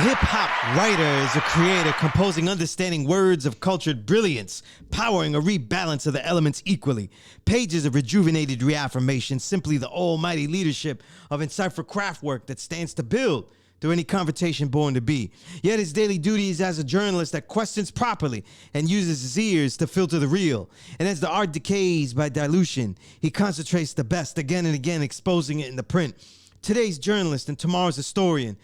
hip-hop writer is a creator composing understanding words of cultured brilliance, powering a rebalance of the elements equally. Pages of rejuvenated reaffirmation, simply the almighty leadership of insightful craft work that stands to build through any confrontation born to be. Yet his daily duty is as a journalist that questions properly and uses his ears to filter the real. And as the art decays by dilution, he concentrates the best again and again, exposing it in the print. Today's journalist and tomorrow's historian,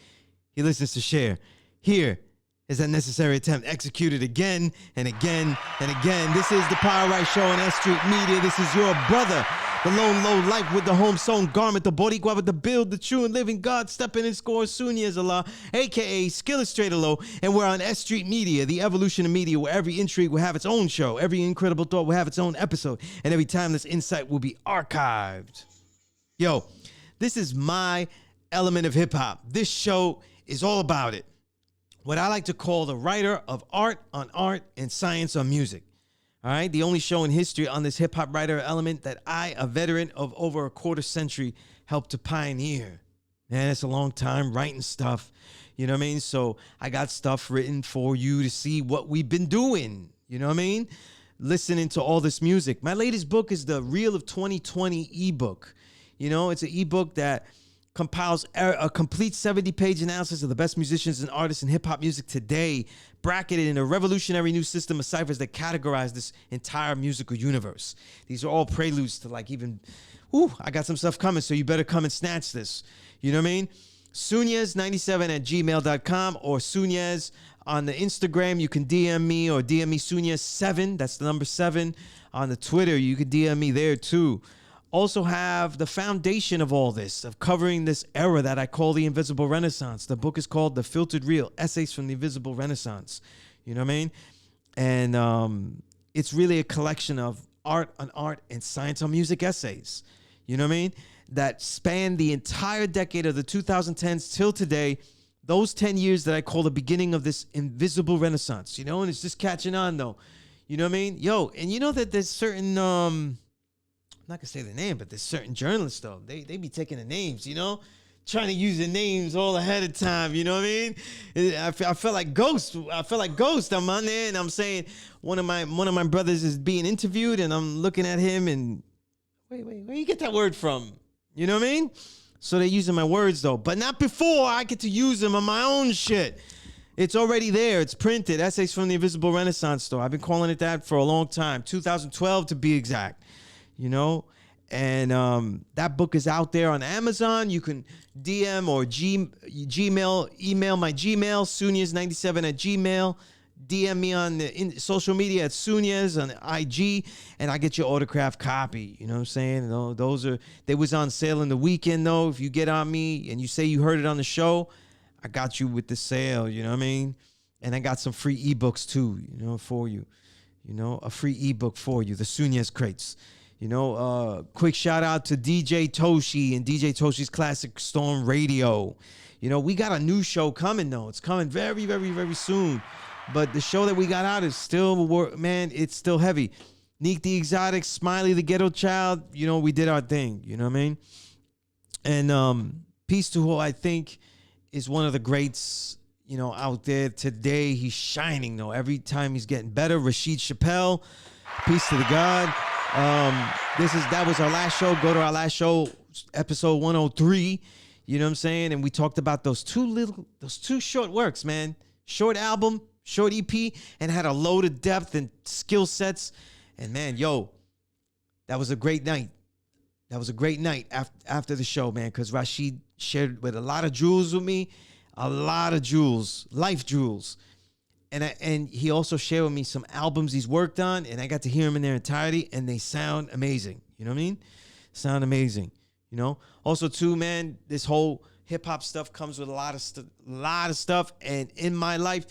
he listens to share. Here is that necessary attempt executed again and again and again. This is the Power Right Show on S.STREET Media. This is your brother, the lone low life with the home sewn garment, the Boricua with the build, the true and living God stepping in score, Sunni as Allah, a.k.a. Skillustrator. And we're on S.STREET Media, the evolution of media, where every intrigue will have its own show, every incredible thought will have its own episode, and every timeless insight will be archived. Yo, this is my element of hip-hop. This show is all about it. What I like to call the writer of art on art and science on music. All right, the only show in history on this hip-hop writer element that I, a veteran of over a quarter century, helped to pioneer. Man, it's a long time writing stuff. You know what I mean? So I got stuff written for you to see what we've been doing. You know what I mean? Listening to all this music. My latest book is the Reel of 2020 ebook. You know, it's an ebook that compiles a complete 70-page analysis of the best musicians and artists in hip-hop music today, bracketed in a revolutionary new system of ciphers that categorize this entire musical universe. These are all preludes to like even, I got some stuff coming, so you better come and snatch this. You know what I mean? Sunez97@gmail.com or Sunez on the Instagram. You can DM me or DM me Sunez7. That's the number 7. On the Twitter, you can DM me there too. Also have the foundation of all this, of covering this era that I call the Invisible Renaissance. The book is called The Filtered Reel, Essays from the Invisible Renaissance. You know what I mean? And it's really a collection of art on art and science on music essays. You know what I mean? That span the entire decade of the 2010s till today. Those 10 years that I call the beginning of this invisible renaissance. You know, and it's just catching on though. You know what I mean? Yo, and you know that there's certain... I'm not gonna say the name, but there's certain journalists though. They be taking the names, you know, trying to use the names all ahead of time. You know what I mean? I felt like Ghost. I'm on there and I'm saying one of my brothers is being interviewed, and I'm looking at him and wait, where you get that word from? You know what I mean? So they're using my words though, but not before I get to use them on my own shit. It's already there. It's printed. Essays from the Invisible Renaissance store. I've been calling it that for a long time. 2012 to be exact. You know, and that book is out there on Amazon. You can DM or email my Gmail, Sunez97@gmail. DM me on the social media at Sunez on IG, and I get your autographed copy. You know what I'm saying? They was on sale in the weekend though. If you get on me and you say you heard it on the show, I got you with the sale. You know what I mean? And I got some free ebooks too. You know, for you. You know, a free ebook for you. The Sunez crates. You know, quick shout out to DJ Toshi and DJ Toshi's Classic Storm Radio. You know, we got a new show coming though. It's coming very, very, very soon. But the show that we got out is still, man, it's still heavy. Neek the Exotic, Smiley the Ghetto Child. You know, we did our thing. You know what I mean? And Peace to who I think is one of the greats, you know, out there today. He's shining though. Every time he's getting better. Rashid Chappelle, peace to the God. That was our last show. Go to our last show, episode 103. You know what I'm saying? And we talked about those two short works, man. Short album, short EP, and had a load of depth and skill sets. And man, yo, that was a great night. That was a great night after the show, man, because Rashid shared with a lot of jewels with me, a lot of jewels, life jewels. And he also shared with me some albums he's worked on, and I got to hear them in their entirety, and they sound amazing. You know what I mean? Sound amazing. You know? Also, too, man, this whole hip-hop stuff comes with a lot of stuff. And in my life,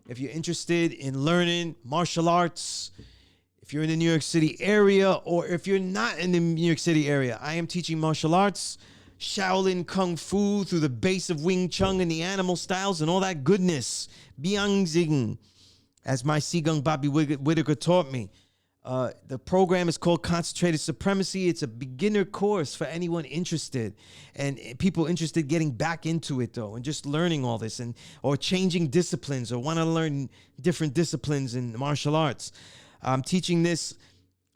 if you're interested in learning martial arts, if you're in the New York City area, or if you're not in the New York City area, I am teaching martial arts, Shaolin Kung Fu through the base of Wing Chun and the animal styles and all that goodness. Biang Zing, as my Sigung Bobby Whitaker taught me. The program is called Concentrated Supremacy. It's a beginner course for anyone interested and people interested getting back into it, though, and just learning all this or changing disciplines or want to learn different disciplines in martial arts. I'm teaching this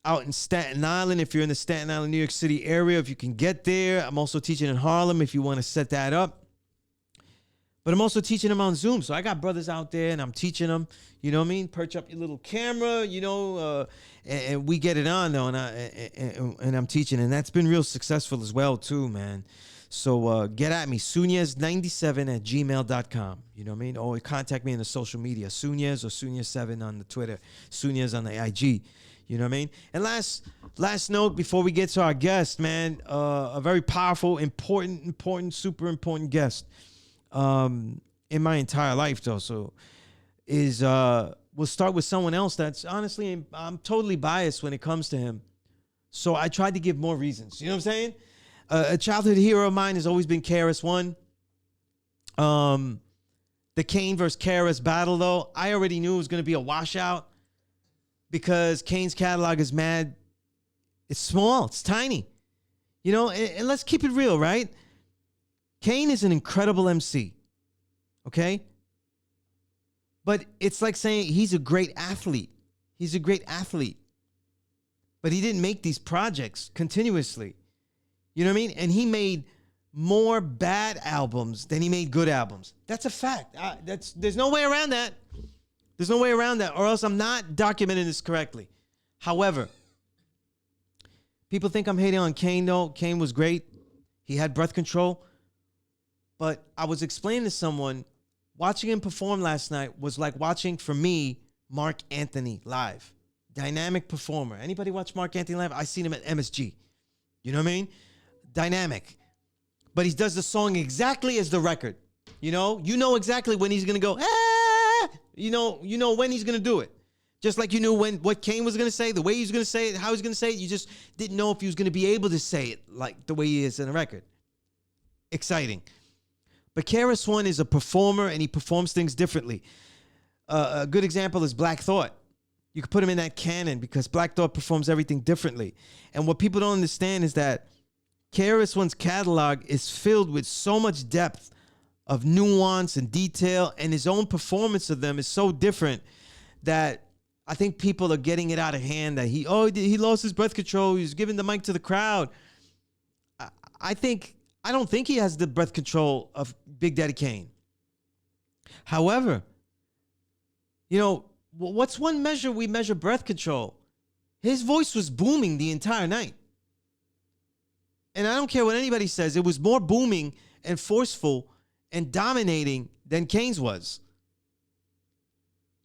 out in Staten Island. If you're in the Staten Island, New York City area, if you can get there. I'm also teaching in Harlem if you want to set that up. But I'm also teaching them on Zoom. So I got brothers out there and I'm teaching them, you know what I mean? Perch up your little camera, and we get it on, though. And I'm teaching. And that's been real successful as well, too, man. So get at me, Sunez97@gmail.com. You know what I mean? Or contact me in the social media, Sunez or Sunez7 on the Twitter, Sunez on the IG. You know what I mean? And last note before we get to our guest, man, a very powerful, important, super important guest. In my entire life, though, so we'll start with someone else that's honestly, I'm totally biased when it comes to him. So I tried to give more reasons. You know what I'm saying? A childhood hero of mine has always been KRS-One. The Kane versus KRS battle, though, I already knew it was going to be a washout because Kane's catalog is mad. It's small. It's tiny. You know, and let's keep it real, right? Kane is an incredible MC, okay? But it's like saying he's a great athlete. He's a great athlete. But he didn't make these projects continuously. You know what I mean? And he made more bad albums than he made good albums. That's a fact. There's no way around that. There's no way around that, or else I'm not documenting this correctly. However, people think I'm hating on Kane, though. Kane was great. He had breath control. But I was explaining to someone, watching him perform last night was like watching, for me, Mark Anthony live. Dynamic performer. Anybody watch Mark Anthony live? I seen him at MSG. You know what I mean? Dynamic. But he does the song exactly as the record. You know exactly when he's going to go, ah! You know when he's going to do it. Just like you knew what Kane was going to say, the way he was going to say it, how he was going to say it. You just didn't know if he was going to be able to say it like the way he is in the record. Exciting. But KRS-One is a performer, and he performs things differently. A good example is Black Thought. You could put him in that canon because Black Thought performs everything differently. And what people don't understand is that KRS-One's catalog is filled with so much depth of nuance and detail, and his own performance of them is so different that I think people are getting it out of hand that he lost his breath control. He was giving the mic to the crowd. I don't think he has the breath control of Big Daddy Kane. However, what's one measure we measure breath control? His voice was booming the entire night. And I don't care what anybody says. It was more booming and forceful and dominating than Kane's was.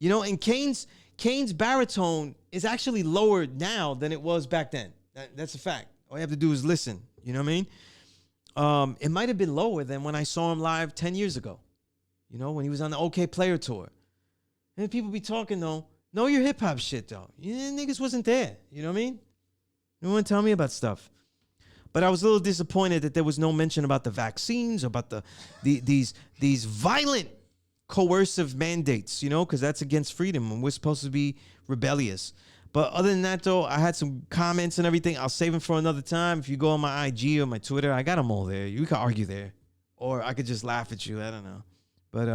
And Kane's baritone is actually lower now than it was back then. That's a fact. All you have to do is listen. You know what I mean? It might have been lower than when I saw him live 10 years ago, when he was on the OK Player Tour. And people be talking, though, know your hip-hop shit, though. Niggas wasn't there, you know what I mean? No one tell me about stuff. But I was a little disappointed that there was no mention about the vaccines, or about these violent, coercive mandates, because that's against freedom, and we're supposed to be rebellious. But other than that, though, I had some comments and everything. I'll save them for another time. If you go on my IG or my Twitter, I got them all there. You can argue there, or I could just laugh at you. I don't know. But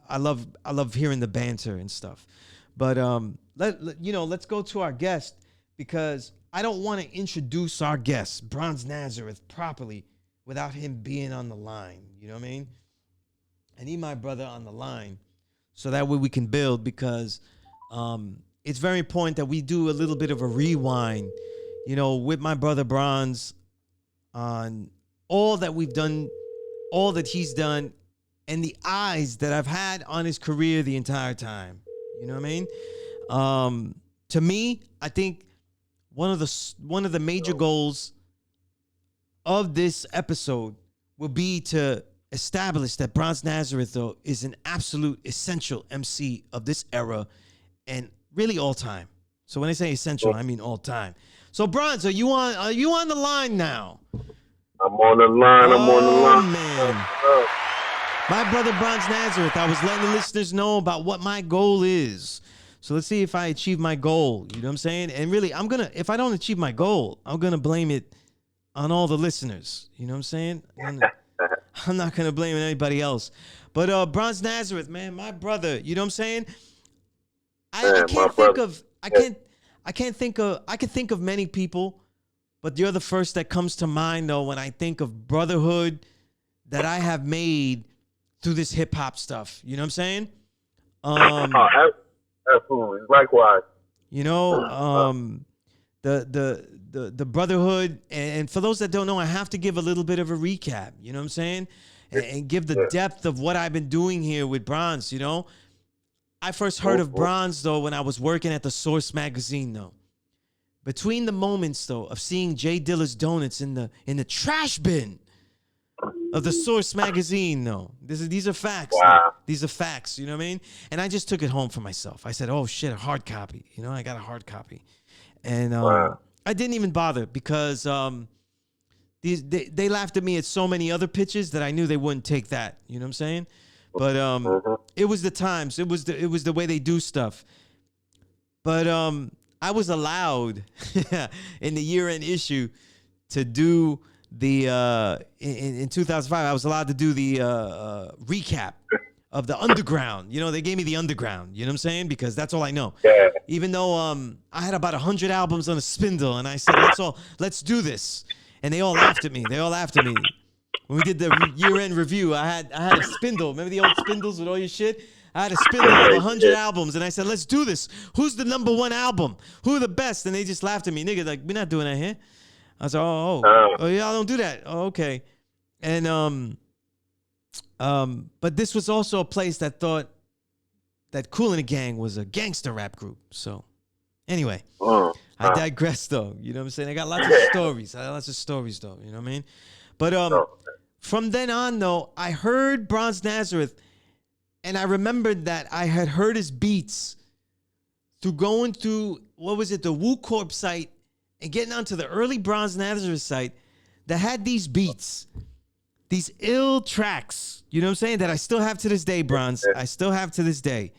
I love hearing the banter and stuff. But let's go to our guest, because I don't want to introduce our guest, Bronz Nazareth, properly without him being on the line. You know what I mean? I need my brother on the line so that way we can build, because it's very important that we do a little bit of a rewind, with my brother Bronz on all that we've done, all that he's done, and the eyes that I've had on his career the entire time. You know what I mean? To me, I think one of the major goals of this episode will be to establish that Bronz Nazareth, though, is an absolute essential MC of this era and really all time. So when I say essential, I mean all time. So Bronz, are you on the line now? I'm on the line. Oh man. My brother Bronz Nazareth, I was letting the listeners know about what my goal is. So let's see if I achieve my goal. You know what I'm saying? And really, if I don't achieve my goal, I'm gonna blame it on all the listeners. You know what I'm saying? I'm not gonna blame anybody else. But Bronz Nazareth, man, my brother. You know what I'm saying? I can't think of I can think of many people, but you're the first that comes to mind though when I think of brotherhood that I have made through this hip hop stuff. You know what I'm saying? Absolutely. Likewise. You know, the brotherhood, and for those that don't know, I have to give a little bit of a recap. You know what I'm saying? And give the depth of what I've been doing here with Bronz. You know, I first heard of Bronz though when I was working at the Source magazine though. Between the moments though of seeing Jay Dilla's donuts in the trash bin of the Source magazine though. These are facts. Wow. These are facts, you know what I mean? And I just took it home for myself. I said, "Oh shit, a hard copy." You know, I got a hard copy. And I didn't even bother because they laughed at me at so many other pitches that I knew they wouldn't take that, you know what I'm saying? But it was the times. It was the way they do stuff. But I was allowed in the year-end issue to do the in 2005. I was allowed to do the recap of the underground. You know, they gave me the underground. You know what I'm saying? Because that's all I know. Yeah. Even though I had about 100 albums on a spindle, and I said, let's do this, and they all laughed at me. When we did the year-end review, I had a spindle. Remember the old spindles with all your shit? I had a spindle of 100 albums, and I said, let's do this. Who's the number one album? Who are the best? And they just laughed at me. Nigga, like, we're not doing that here. I said, oh, y'all don't do that. Oh, okay. And but this was also a place that thought that Kool and the Gang was a gangster rap group. So anyway, I digress though. You know what I'm saying? I got lots of stories. Though. You know what I mean? But from then on though, I heard Bronz Nazareth, and I remembered that I had heard his beats through going through, what was it, the Wu Corp site, and getting onto the early Bronz Nazareth site that had these beats, these ill tracks, you know what I'm saying, that I still have to this day, Bronz. I still have to this day.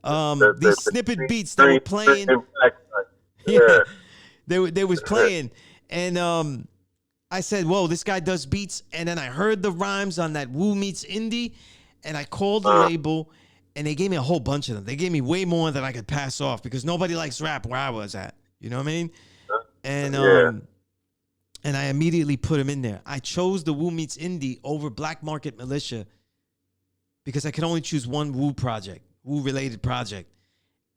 These snippet beats that were playing. Yeah, they was playing. And I said, whoa, this guy does beats. And then I heard the rhymes on that Wu Meets Indie, and I called the label, and they gave me a whole bunch of them. They gave me way more than I could pass off because nobody likes rap where I was at. You know what I mean? And and I immediately put him in there. I chose the Wu Meets Indie over Black Market Militia because I could only choose one Wu-related project.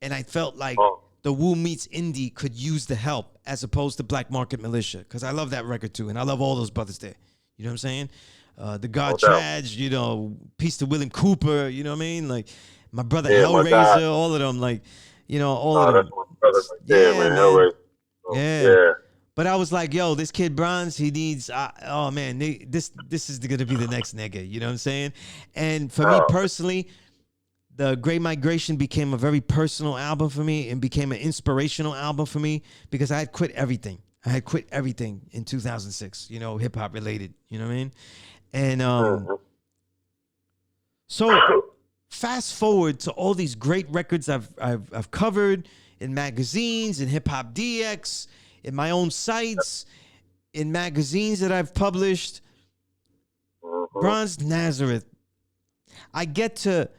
And I felt like the Wu Meets Indie could use the help as opposed to Black Market Militia because I love that record too, and I love all those brothers there. You know what I'm saying? The God Traj, you know, peace to William Cooper, you know what I mean? Like, my brother Hellraiser, all of them, like, you know, all of them. That's my brother right there, man. Yeah. But I was like, yo, this kid Bronz, he needs, oh man, this is going to be the next nigga, you know what I'm saying? And for me personally, The Great Migration became a very personal album for me and became an inspirational album for me because I had quit everything. I had quit everything in 2006, you know, hip hop related, you know what I mean? And so fast forward to all these great records I've covered in magazines, in Hip Hop DX, in my own sites, in magazines that I've published. Bronz Nazareth. I get to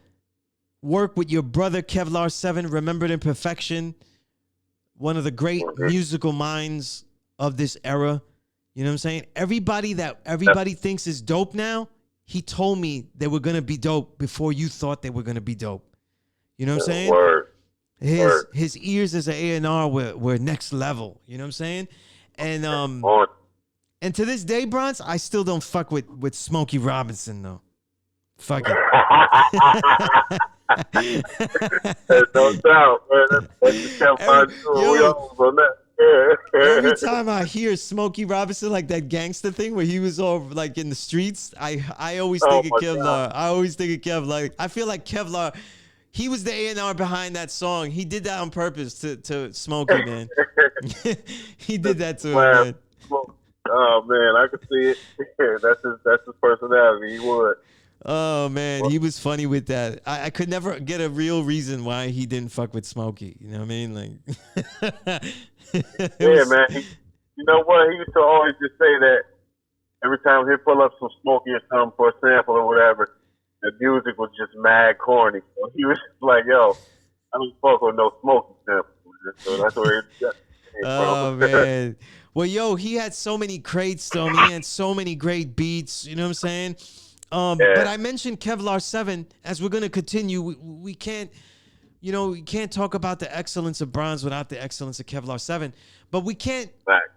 work with your brother Kevlar 7, Remembered in Perfection, one of the great musical minds of this era. You know what I'm saying? Everybody thinks is dope now, he told me they were going to be dope before you thought they were going to be dope. You know what I'm saying? His ears as an A&R were next level. You know what I'm saying? And to this day, Bronz, I still don't fuck with Smokey Robinson though. Fuck it. No doubt, man. Every time I hear Smokey Robinson, like that gangster thing where he was all like in the streets, I always think of Kevlar. God. I always think of Kevlar. I feel like Kevlar, he was the A&R behind that song. He did that on purpose to Smokey, man. He did that to him, man. Oh man, I could see it. That's his personality. He would. Oh man, Well, he was funny with that. I could never get a real reason why he didn't fuck with Smokey. You know what I mean? Like, it yeah, was. man. You know what? He used to always just say that every time he'd pull up some Smokey or something for a sample or whatever, the music was just mad corny. So he was just like, yo, I don't fuck with no Smokey sample. So that's where it came Oh from. man. Well, yo, he had so many crates though. I mean, he had so many great beats. You know what I'm saying? But Yeah, I mentioned Kevlar 7. As we're gonna continue, we can't, we can't talk about the excellence of Bronze without the excellence of Kevlar 7. But we can't. fact.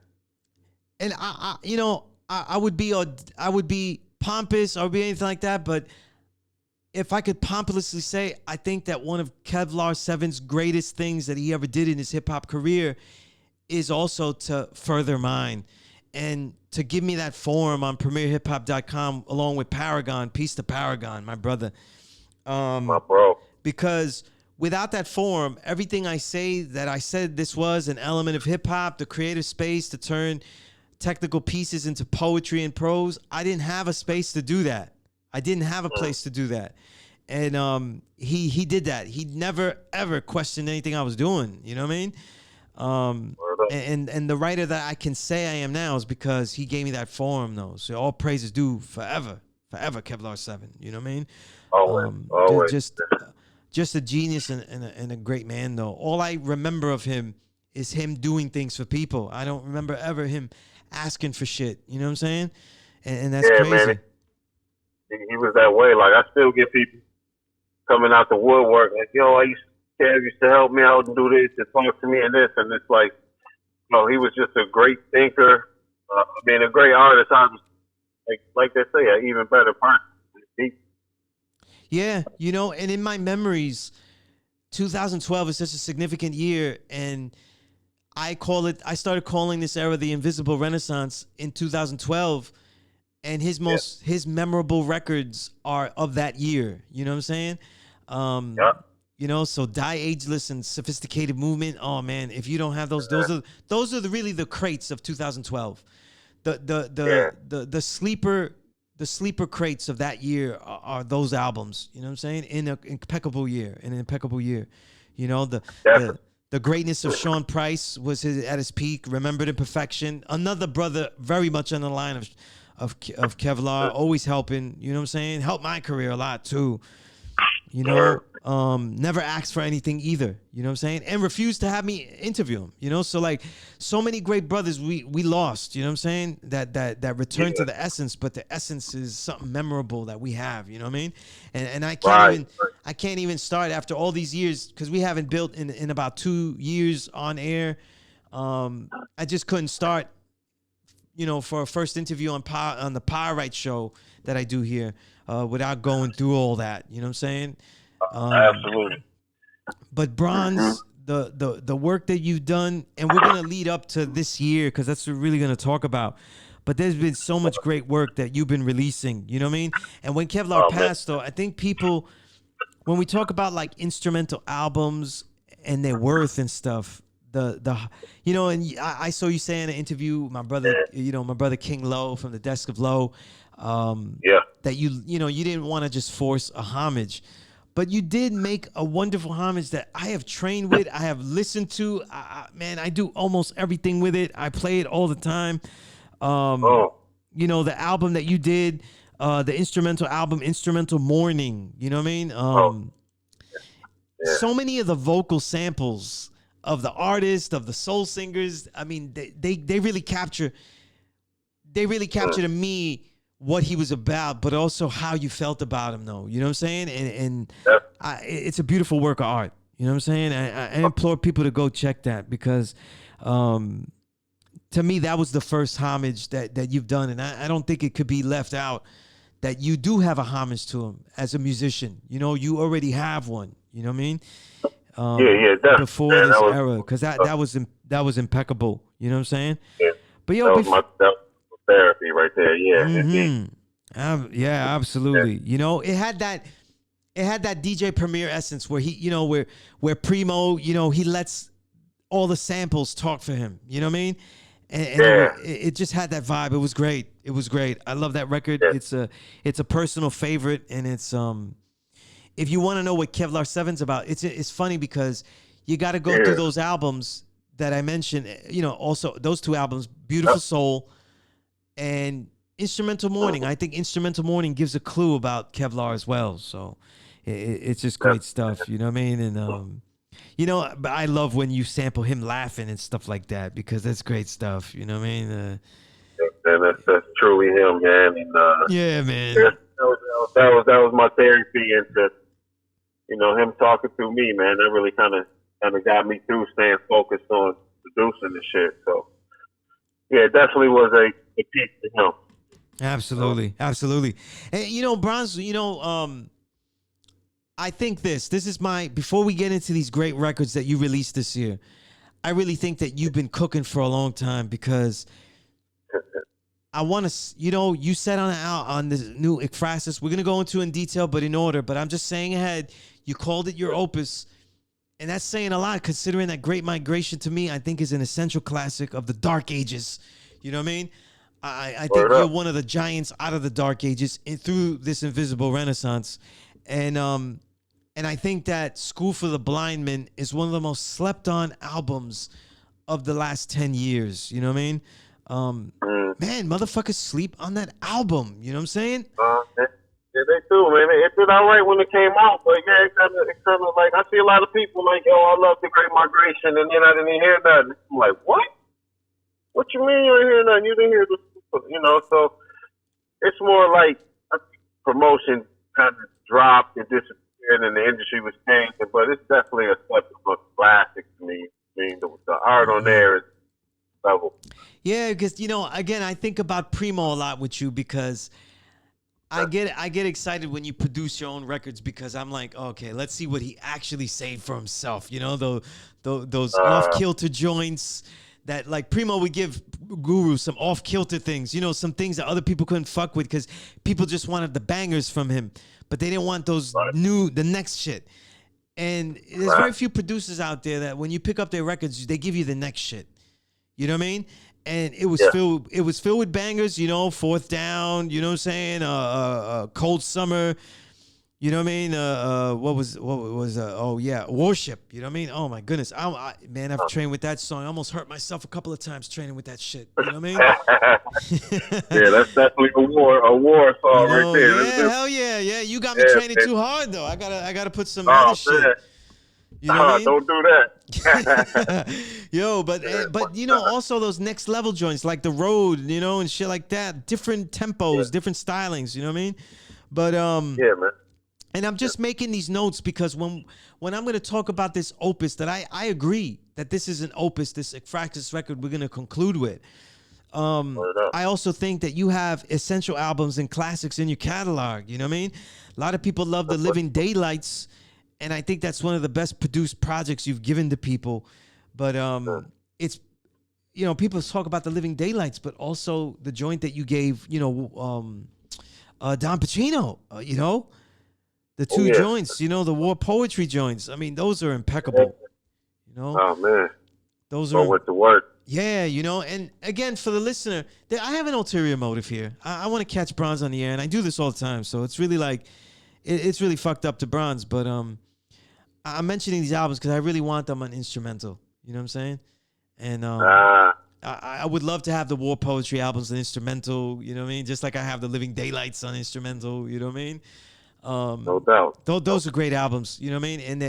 And I would be, I would be pompous or be anything like that. But if I could pompously say, I think that one of Kevlar 7's greatest things that he ever did in his hip hop career is also to further mine and to give me that forum on premierhiphop.com along with Paragon. Peace to Paragon, my brother. My bro. Because without that forum, everything I say that I said this was an element of hip hop, the creative space to turn technical pieces into poetry and prose, I didn't have a space to do that. I didn't have a place to do that. And he did that. He never ever questioned anything I was doing. You know what I mean? And the writer that I can say I am now is because he gave me that forum though. So all praises due forever, Kevlar 7. You know what I mean? Always, always. Just a genius and a great man though. All I remember of him is him doing things for people. I don't remember ever him asking for shit. You know what I'm saying? And that's Yeah, crazy. man. He was that way. Like, I still get people coming out the woodwork like, yo, Kev used to help me out and do this and talk to me and this. And it's like, he was just a great thinker. A great artist. Obviously, like they say, an even better person. Yeah, and in my memories, 2012 is such a significant year, and I started calling this era the Invisible Renaissance in 2012, and his memorable records are of that year. You know what I'm saying? So Die Ageless and Sophisticated Movement. Oh man, if you don't have those are really the crates of 2012. The sleeper crates of that year are those albums. You know what I'm saying? In an impeccable year. The greatness of Sean Price was at his peak. Remembered Imperfection. Another brother very much on the line of Kevlar, always helping. You know what I'm saying? Helped my career a lot too. Never asked for anything either. You know what I'm saying? And refused to have me interview him. So like so many great brothers we lost, you know what I'm saying? That return to the essence, but the essence is something memorable that we have, you know what I mean? And I can't even start after all these years because we haven't built in about 2 years on air. I just couldn't start, for a first interview on the Power Right show that I do here. Without going through all that, you know what I'm saying? Absolutely. But Bronze, the work that you've done, and we're gonna lead up to this year because that's what we're really gonna talk about. But there's been so much great work that you've been releasing, you know what I mean? And when Kevlar passed, though, I think people, when we talk about like instrumental albums and their worth and stuff, and I saw you say in an interview, my brother King Low from the Desk of Low. That you didn't want to just force a homage, but you did make a wonderful homage that I have trained with, I have listened to. I do almost everything with it. I play it all the time. The album that you did, the instrumental album, Instrumental Morning. You know what I mean? So many of the vocal samples of the artist, of the soul singers. I mean, they really capture. They really capture to me what he was about, but also how you felt about him, though. You know what I'm saying? And it's a beautiful work of art. You know what I'm saying? I implore people to go check that because, to me, that was the first homage that you've done, and I don't think it could be left out that you do have a homage to him as a musician. You already have one. You know what I mean? Definitely. Before this era, because that was impeccable. You know what I'm saying? Yeah. But yo, that was therapy right there. Yeah. Mm-hmm. Yeah, absolutely. Yeah. It had that DJ Premier essence where he, where Primo, he lets all the samples talk for him. You know what I mean? and it just had that vibe. It was great. It was great. I love that record. Yeah. It's a personal favorite, and it's if you want to know what Kevlar 7's about, it's funny because you got to go through those albums that I mentioned. You know, also those two albums, Beautiful Soul and Instrumental Morning. I think Instrumental Morning gives a clue about Kevlar as well. So it's just great stuff. You know what I mean? And you know, but I love when you sample him laughing and stuff like that because that's great stuff. You know what I mean? And that's truly him, man. And yeah, man. That was my therapy into, you know, him talking through me, man. That really kind of got me through staying focused on producing the shit. So yeah, it definitely was a piece to him. Absolutely, absolutely. And you know, Bronz, you know, I think this is my, before we get into these great records that you released this year, I really think that you've been cooking for a long time because I want to, you know, you said on this new Ekphrasis, we're going to go into in detail, but in order, but I'm just saying ahead, you called it your opus, and that's saying a lot considering that Great Migration to me, I think is an essential classic of the Dark Ages. You know what I mean? I think you're one of the giants out of the Dark Ages through this invisible renaissance. And I think that School for the Blind Men is one of the most slept on albums of the last 10 years. You know what I mean? Man, motherfuckers sleep on that album. You know what I'm saying? Yeah, they do, man. It did all right when it came out, but yeah, it kind of like, I see a lot of people like, yo, I love the Great Migration, and then I didn't hear nothing. I'm like, what? What you mean you didn't hear nothing? You didn't hear the, you know? So it's more like promotion kind of dropped and disappeared, and the industry was changing. But it's definitely a classic to me. I mean, the art on there is level. Yeah, because you know, again, I think about Primo a lot with you because I get excited when you produce your own records because I'm like, okay, let's see what he actually saved for himself. You know, those off-kilter joints that like Primo would give Guru some off-kilter things. You know, some things that other people couldn't fuck with because people just wanted the bangers from him, but they didn't want those the next shit. And there's very few producers out there that when you pick up their records, they give you the next shit. You know what I mean? And it was filled with bangers, you know, Fourth Down, you know what I'm saying? Cold Summer, you know what I mean? What was Worship, you know what I mean? Oh my goodness. Man, I've trained with that song. I almost hurt myself a couple of times training with that shit. You know what I mean? Yeah, that's definitely a war song right there. Yeah, hell yeah. You got me training too hard though. I gotta put some other shit. You know what I mean? Don't do that. Yo, but you know, also those next level joints like The Road, you know, and shit like that. Different tempos, different stylings, you know what I mean? But yeah, man. And I'm just making these notes because when I'm going to talk about this opus that I agree that this is an opus, this Ekphrasis record we're going to conclude with. I also think that you have essential albums and classics in your catalog, you know what I mean? A lot of people love The Living Daylights, and I think that's one of the best produced projects you've given to people. But it's, you know, people talk about The Living Daylights, but also the joint that you gave, you know, Don Pacino, you know, the two joints, you know, the war poetry joints. I mean, those are impeccable. You know, oh man, those are with the work. Yeah, you know, and again for the listener, I have an ulterior motive here. I want to catch Bronz on the air, and I do this all the time. So it's really like, it's really fucked up to Bronz, but I'm mentioning these albums because I really want them on instrumental. You know what I'm saying? And I would love to have the war poetry albums on instrumental. You know what I mean? Just like I have the Living Daylights on instrumental. You know what I mean? No doubt. Those are great albums. You know what I mean? And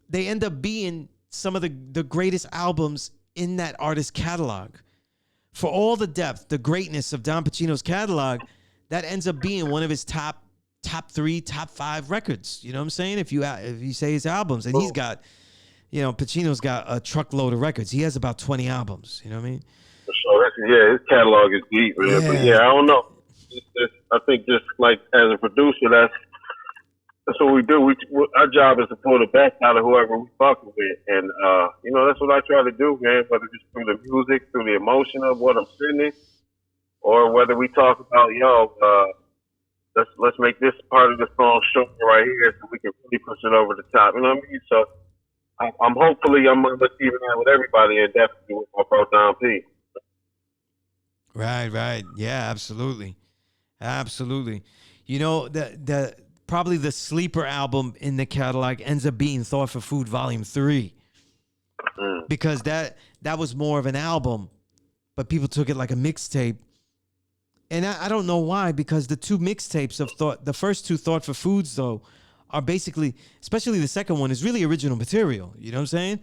they end up being some of the greatest albums in that artist's catalog. For all the depth, the greatness of Don Pacino's catalog, that ends up being one of his top 3, top 5 records. You know what I'm saying? If you say his albums, and he's got, you know, Pacino's got a truckload of records. He has about 20 albums. You know what I mean? For sure. Yeah, his catalog is deep, man. Yeah. But yeah, I don't know. I think just like as a producer, that's what we do. Our job is to pull the best out of whoever we fucking with, and you know, that's what I try to do, man. Whether it's through the music, through the emotion of what I'm singing, or whether we talk about, let's make this part of the song short right here so we can really push it over the top. You know what I mean? So I'm hopefully I'm achieving that with everybody, and definitely with my bro Don P. Right, right. Yeah, absolutely. Absolutely. You know, the probably the sleeper album in the catalog ends up being Thought for Food Volume 3 Mm. because that was more of an album, but people took it like a mixtape. And I don't know why, because the two mixtapes of Thought, the first two Thought for Foods though, are basically, especially the second one, is really original material. You know what I'm saying?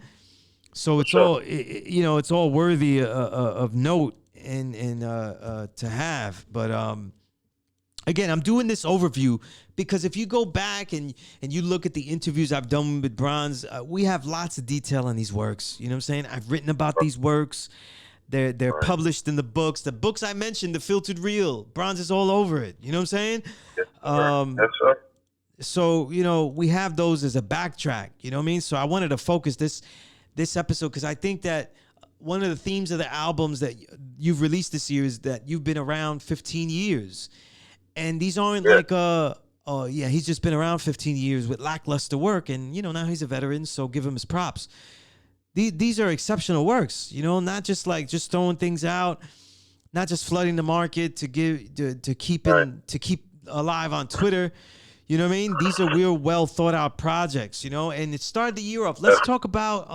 So it's Sure. all it's all worthy of note and to have. But again, I'm doing this overview because if you go back and you look at the interviews I've done with Bronz, we have lots of detail on these works. You know what I'm saying? I've written about these works. They're Right. published in the books. The books I mentioned, The Filtered Reel, Bronz is all over it. You know what I'm saying? Yes, sir. Yes, sir. So we have those as a backtrack. You know what I mean? So I wanted to focus this episode because I think that one of the themes of the albums that you've released this year is that you've been around 15 years, and these aren't like yeah, he's just been around 15 years with lackluster work, and now he's a veteran, so give him his props. These are exceptional works, not just like just throwing things out, not just flooding the market to keep alive on Twitter. You know what I mean? These are real well thought out projects, and it started the year off. Let's talk about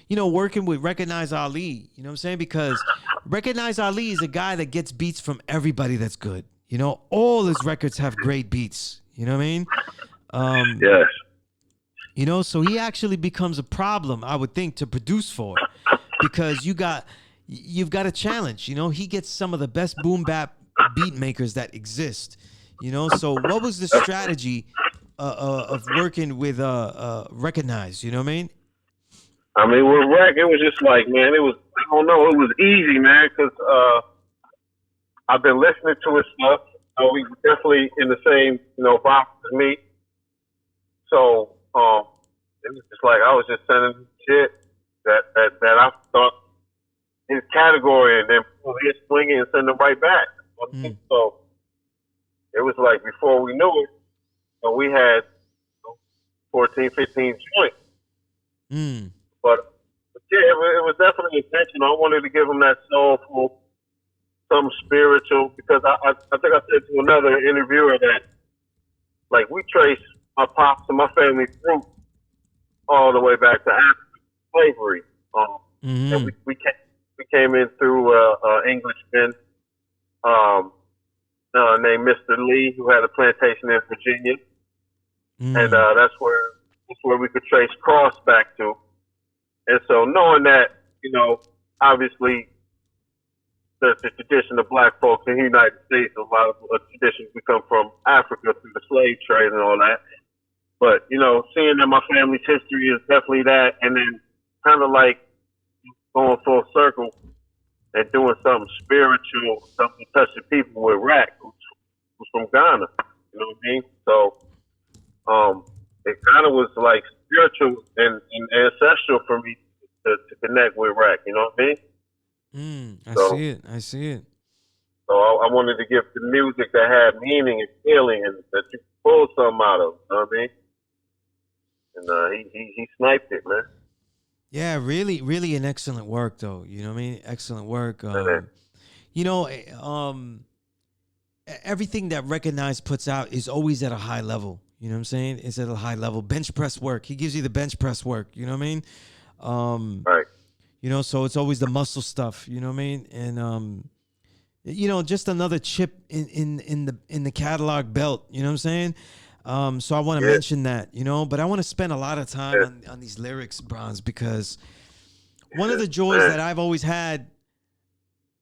working with Recognize Ali. You know what I'm saying? Because Recognize Ali is a guy that gets beats from everybody that's good. All his records have great beats. You know what I mean? Yes. So he actually becomes a problem, I would think, to produce for, because you've got a challenge. He gets some of the best boom bap beat makers that exist. So what was the strategy of working with Recognize? You know what I mean? I mean, with Rec, it was just like, man, I don't know, it was easy, man, because I've been listening to his stuff. He's definitely in the same, box as me. So, it was just like I was just sending shit that I thought his category, and then he'd swing it and send it right back. So it was like before we knew it, we had 14, 15 joints. But yeah, it was definitely intentional. I wanted to give him that soulful, some spiritual, because I think I said to another interviewer that, like, we trace my pops and my family through all the way back to African slavery. And we came in through Englishmen named Mr. Lee, who had a plantation in Virginia, and that's where we could trace Cross back to. And so, knowing that, obviously, the tradition of black folks in the United States, a lot of traditions we come from Africa through the slave trade and all that. But, seeing that my family's history is definitely that, and then kind of like going full circle and doing something spiritual, something touching people with Rack, who's from Ghana. You know what I mean? So it kind of was like spiritual and ancestral for me to connect with Rack. You know what I mean? I see it. So I wanted to give the music that had meaning and feeling, and that you could pull something out of. You know what I mean? And he sniped it, man. Yeah, really, really an excellent work, though. You know what I mean? Excellent work. Everything that Recognize puts out is always at a high level. You know what I'm saying? It's at a high level. Bench press work. He gives you the bench press work. You know what I mean? Right. So it's always the muscle stuff. You know what I mean? And just another chip in the catalog belt. You know what I'm saying? So I want to mention that, but I want to spend a lot of time on these lyrics, Bronz, because one of the joys that I've always had,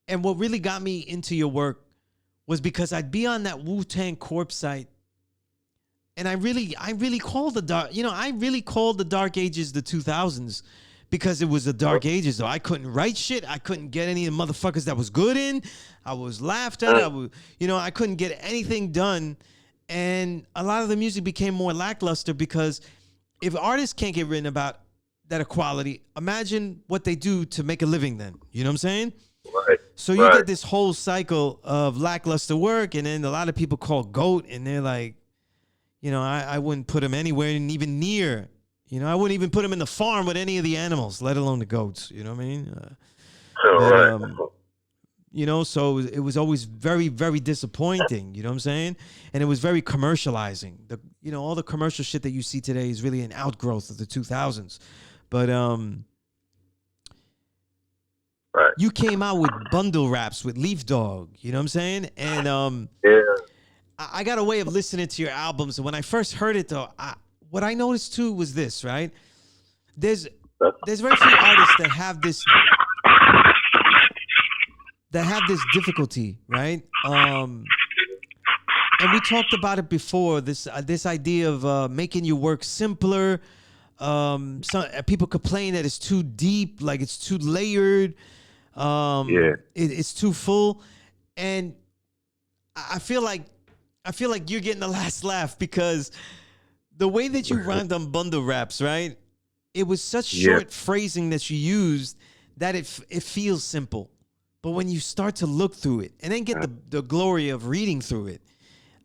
and what really got me into your work, was because I'd be on that Wu-Tang Corp site, and I really called the dark ages the 2000s, because it was the dark ages. Though I couldn't write shit, I couldn't get any of the motherfuckers that was good in. I was laughed at. I couldn't get anything done. And a lot of the music became more lackluster, because if artists can't get written about that equality, imagine what they do to make a living then. You know what I'm saying? Right. So you get this whole cycle of lackluster work, and then a lot of people call GOAT, and they're like, I wouldn't put him anywhere and even near, You know, I wouldn't even put him in the farm with any of the animals, let alone the goats. You know what I mean? Right. You know, so it was always very, very disappointing. You know what I'm saying? And it was very commercializing. You know, all the commercial shit that you see today is really an outgrowth of the 2000s. But Right. you came out with bundle raps with Leaf Dog. You know what I'm saying? And Yeah. I got a way of listening to your albums, and when I first heard it, though, what I noticed too was this. Right? There's very few artists that have this difficulty, right? And we talked about it before. This idea of making your work simpler. Some people complain that it's too deep, like it's too layered. It's too full, and I feel like you're getting the last laugh because the way that you rhymed on bundle raps, right? It was such short phrasing that you used that it feels simple. But when you start to look through it and then get the glory of reading through it,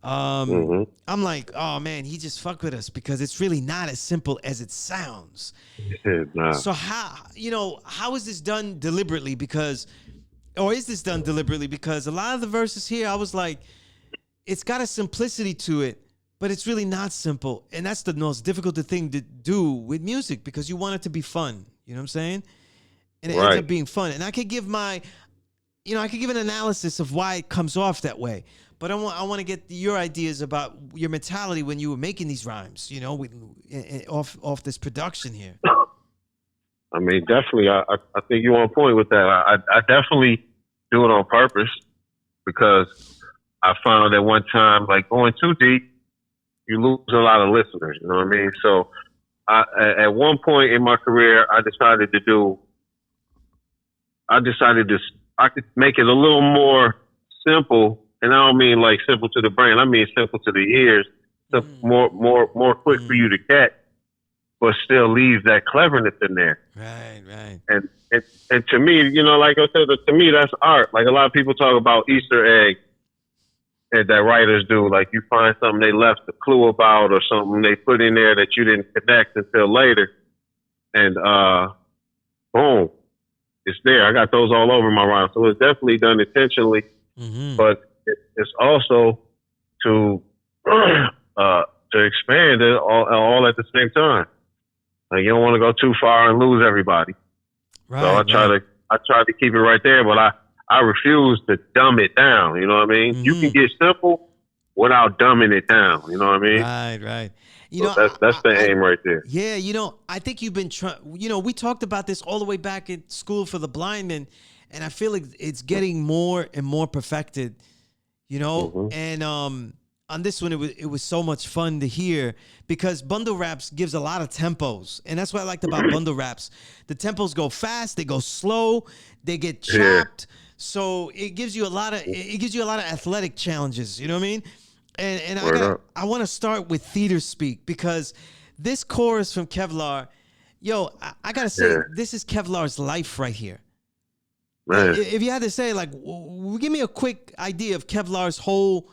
I'm like, oh man, he just fucked with us because it's really not as simple as it sounds. Nah. So how is this done deliberately? Or is this done deliberately? Because a lot of the verses here, I was like, it's got a simplicity to it, but it's really not simple. And that's the most difficult thing to do with music because you want it to be fun. You know what I'm saying? And it ends up being fun. And I could give an analysis of why it comes off that way. But I want to get your ideas about your mentality when you were making these rhymes, you know, off this production here. I mean, definitely, I think you're on point with that. I definitely do it on purpose because I found at one time, like going too deep, you lose a lot of listeners. You know what I mean? So at one point in my career, I decided I could make it a little more simple. And I don't mean like simple to the brain. I mean simple to the ears, more quick for you to catch, but still leave that cleverness in there. Right. And to me, you know, like I said, to me that's art. Like a lot of people talk about Easter eggs that writers do. Like you find something they left a clue about or something they put in there that you didn't connect until later, and boom, it's there. I got those all over my rhyme, so it's definitely done intentionally, but it's also to expand it all at the same time. Like you don't want to go too far and lose everybody. Right. So I try to keep it right there, but I refuse to dumb it down. You know what I mean? You can get simple without dumbing it down. You know what I mean? Right. You So know, that's the aim right there. Yeah, you know, I think you've been trying. You know, we talked about this all the way back at School for the Blind, and I feel like it's getting more and more perfected. You know, and on this one, it was so much fun to hear because bundle raps gives a lot of tempos, and that's what I liked about bundle raps. The tempos go fast, they go slow, they get chopped, so it gives you a lot of athletic challenges. You know what I mean? And I want to start with theater speak because this chorus from Kevlar, I gotta say this is Kevlar's life right here. If you had to say, like, give me a quick idea of Kevlar's whole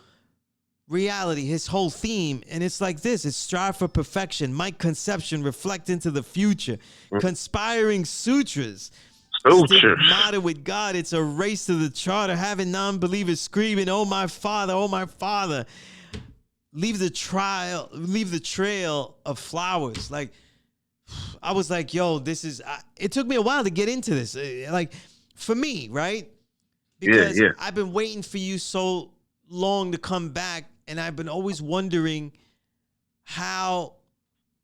reality, his whole theme, and it's like this: it's strive for perfection, might conception, reflect into the future, conspiring sutras, stigmata with God. It's a race to the charter, having non-believers screaming, "Oh my Father, oh my Father." Leave the trail of flowers. Like, I was like, yo, this is. It took me a while to get into this. Like. For me, right? Because I've been waiting for you so long to come back, and I've been always wondering how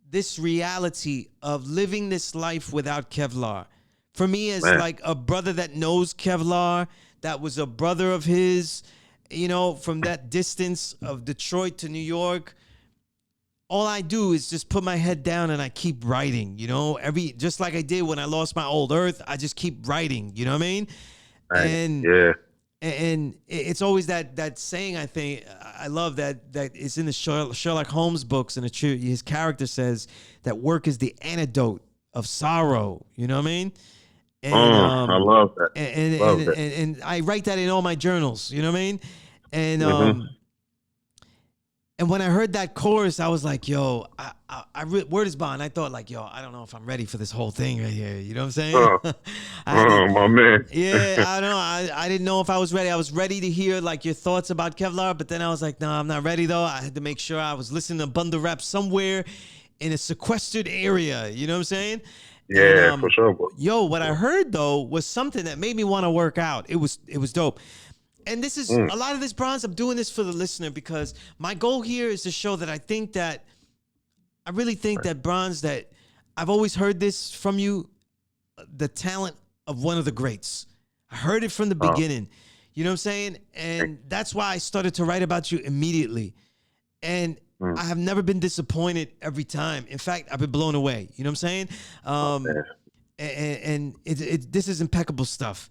this reality of living this life without Kevlar, for me as like a brother that knows Kevlar, that was a brother of his, you know, from that distance of Detroit to New York, all I do is just put my head down and I keep writing, you know, just like I did when I lost my old earth. I just keep writing, you know what I mean? And it's always that saying, I think I love that is in the Sherlock Holmes books, and his character says that work is the antidote of sorrow. You know what I mean? And, I love that. And I write that in all my journals. You know what I mean? And And when I heard that chorus, I was like, yo, word is bond. I thought like, yo, I don't know if I'm ready for this whole thing right here. You know what I'm saying? My man. Yeah, I don't know. I didn't know if I was ready. I was ready to hear like your thoughts about Kevlar, but then I was like, no, I'm not ready though. I had to make sure I was listening to Bundle Rap somewhere in a sequestered area. You know what I'm saying? Yeah, for sure, bro. Yo, what I heard though was something that made me want to work out. It was dope. And this is a lot of this, Bronz. I'm doing this for the listener because my goal here is to show that I really think that, Bronz, that I've always heard this from you, the talent of one of the greats. I heard it from the beginning. You know what I'm saying? And that's why I started to write about you immediately. And I have never been disappointed every time. In fact, I've been blown away. You know what I'm saying? And this is impeccable stuff.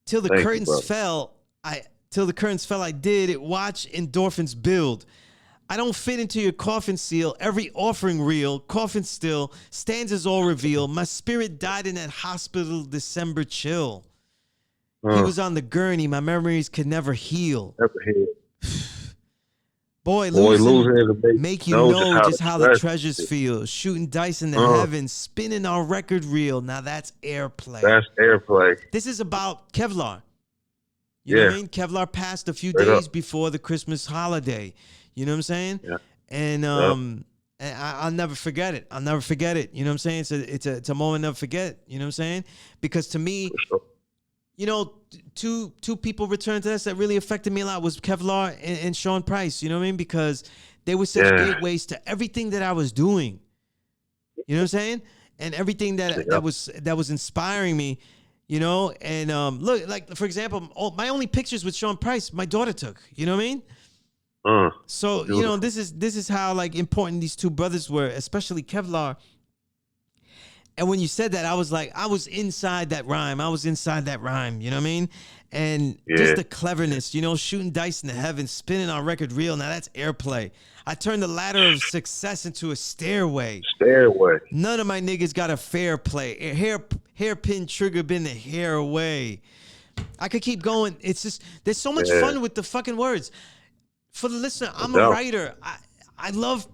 Till the curtains fell, I did it. Watch endorphins build. I don't fit into your coffin seal. Every offering reel, coffin still, stanzas all reveal. My spirit died in that hospital December chill. He was on the gurney. My memories could never heal. Boy, losing make you know just how the treasures feel. Shooting dice in the heavens, spinning our record reel. Now that's airplay. That's airplay. This is about Kevlar. You know what I mean? Kevlar passed a few days before the Christmas holiday. You know what I'm saying? Yeah. And and I'll never forget it. I'll never forget it. You know what I'm saying? It's a moment I'll never forget. You know what I'm saying? Because to me, you know, two people returned to us that really affected me a lot was Kevlar and Sean Price. You know what I mean? Because they were such gateways to everything that I was doing. You know what I'm saying? And everything that was inspiring me. You know, and look, like for example, my only pictures with Sean Price, my daughter took. You know what I mean? So you know, this is how like important these two brothers were, especially Kevlar. And when you said that, I was like, I was inside that rhyme. You know what I mean? And just the cleverness, you know, shooting dice in the heavens, spinning our record reel. Now that's airplay. I turned the ladder of success into a stairway. None of my niggas got a fair play. Hairpin trigger been the hair away. I could keep going. It's just, there's so much fun with the fucking words. For the listener, I'm a writer. I love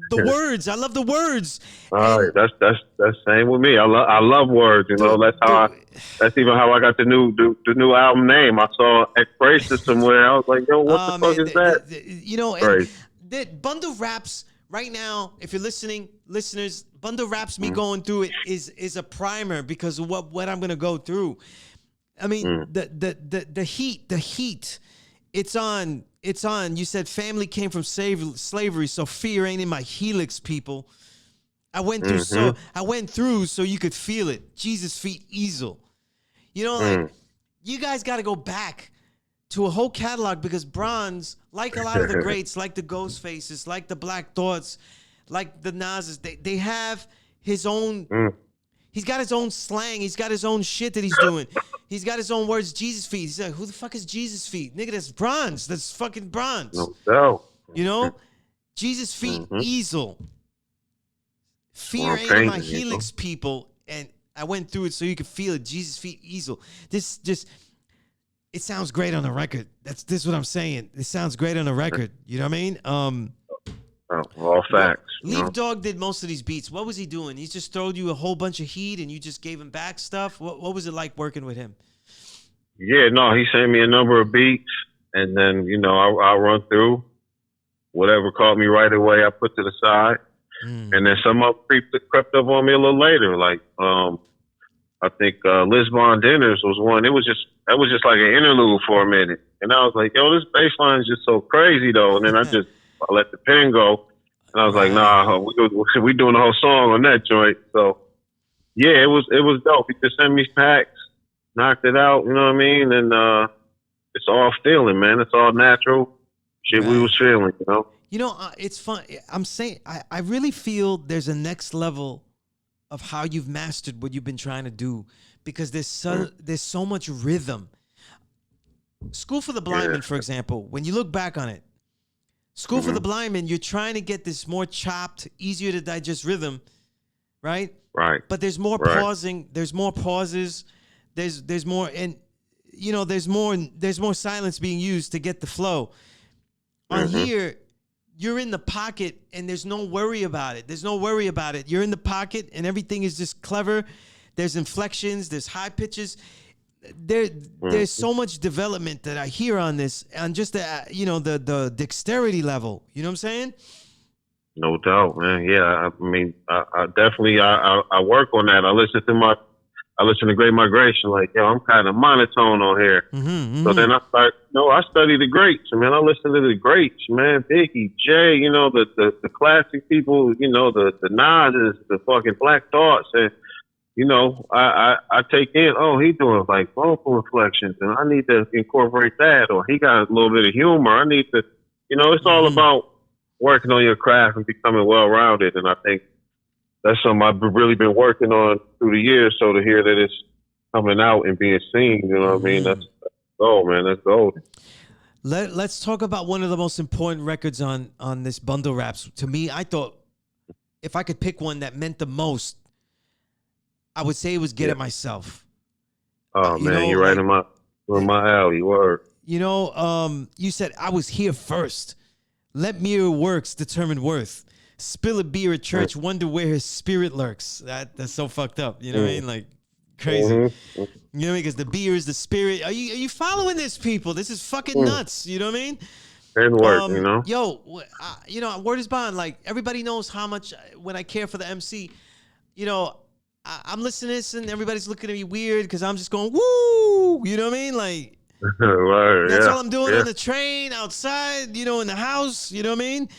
the words. I love the words. All right, that's same with me. I love words. You know, that's even how I got the new album name. I saw Expression somewhere. I was like, yo, what the fuck is that? You know, and Bundle Raps right now. If you're listening, listeners, Bundle Raps me going through it is a primer because of what I'm gonna go through. I mean, the heat. It's on. You said family came from slavery, so fear ain't in my helix, people. I went through so you could feel it. Jesus feet easel. You know, like you guys got to go back to a whole catalog because Bronz, like a lot of the greats, like the Ghostfaces, like the Black Thoughts, like the Nas's, they have his own. He's got his own slang. He's got his own shit that he's doing. He's got his own words. Jesus feet. He's like, who the fuck is Jesus feet? Nigga, that's Bronz. That's fucking Bronz. No. You know? Jesus feet easel. Fear ain't in my helix, people. And I went through it so you could feel it. Jesus feet easel. This just, it sounds great on the record. This is what I'm saying. It sounds great on the record. You know what I mean? All facts. Leaf Dog did most of these beats. What was he doing? He just throwed you a whole bunch of heat and you just gave him back stuff? What was it like working with him? Yeah, no, he sent me a number of beats and then, you know, I'll run through whatever caught me right away. I put to the side and then some up crept up on me a little later. Like, I think Lisbon Dinners was one. That was just like an interlude for a minute. And I was like, yo, this bass line is just so crazy though. And then I let the pen go, and I was like, "Nah, we doing the whole song on that joint." So, yeah, it was dope. He just sent me packs, knocked it out. You know what I mean? And it's all feeling, man. It's all natural shit we was feeling. You know. You know, it's fun. I'm saying, I really feel there's a next level of how you've mastered what you've been trying to do because there's so much rhythm. School for the Blind Man, for example, when you look back on it. School for the Blind Man, you're trying to get this more chopped, easier to digest rhythm, right? Right. But there's more pausing, there's more pauses, there's more, and you know, there's more silence being used to get the flow. On here, you're in the pocket and there's no worry about it. There's no worry about it. You're in the pocket and everything is just clever. There's inflections, there's high pitches. There's so much development that I hear on this, on just the dexterity level. You know what I'm saying? No doubt, man. Yeah, I mean, I definitely I work on that. I listen to Great Migration. Like, yo, I'm kind of monotone on here. So then I study the greats, man. I listen to the greats, man. Biggie, Jay, you know, the classic people, you know, the Nas, the fucking Black Thoughts, and you know, I take in, oh, he doing like vocal inflections, and I need to incorporate that, or he got a little bit of humor. I need to, you know, it's all about working on your craft and becoming well-rounded, and I think that's something I've really been working on through the years. So to hear that it's coming out and being seen, you know what I mean? That's gold, man. That's gold. Let's talk about one of the most important records on this bundle wraps. To me, I thought if I could pick one that meant the most, I would say it was Get It Myself. Oh, man, you're right in my alley. Word. You know, you said, I was here first. Let mirror works determine worth. Spill a beer at church, wonder where his spirit lurks. That's so fucked up. You know what I mean? Like, crazy. You know what I mean? Because the beer is the spirit. Are you following this, people? This is fucking nuts. You know what I mean? And work, you know? Yo, you know, word is bond. Like, everybody knows how much, when I care for the MC, you know, I'm listening to this and everybody's looking at me weird because I'm just going, woo! You know what I mean? Like, that's all I'm doing on the train, outside, you know, in the house. You know what I mean?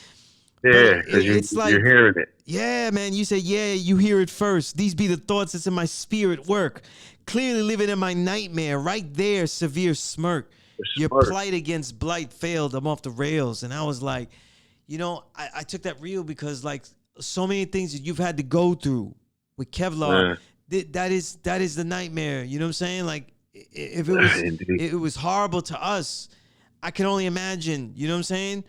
Yeah, it's like, you're hearing it. Yeah, man. You say, yeah, you hear it first. These be the thoughts that's in my spirit work. Clearly living in my nightmare. Right there, severe smirk. Your plight against blight failed. I'm off the rails. And I was like, you know, I took that real because, like, so many things that you've had to go through with Kevlar, that is the nightmare. You know what I'm saying? Like, if it was horrible to us, I can only imagine. You know what I'm saying?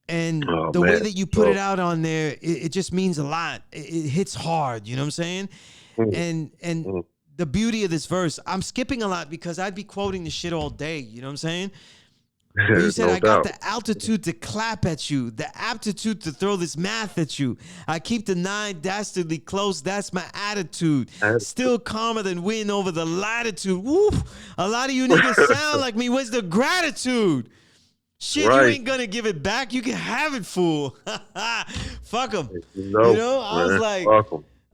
And the way that you put it out on there, it just means a lot. It hits hard. You know what I'm saying? And the beauty of this verse, I'm skipping a lot because I'd be quoting the shit all day. You know what I'm saying? But you said, I got the altitude to clap at you, the aptitude to throw this math at you. I keep the 9 dastardly close. That's my attitude. Still calmer than wind over the latitude. Woo! A lot of you niggas sound like me. Where's the gratitude? Shit, you ain't gonna give it back. You can have it, fool. Fuck them. You know, I was like,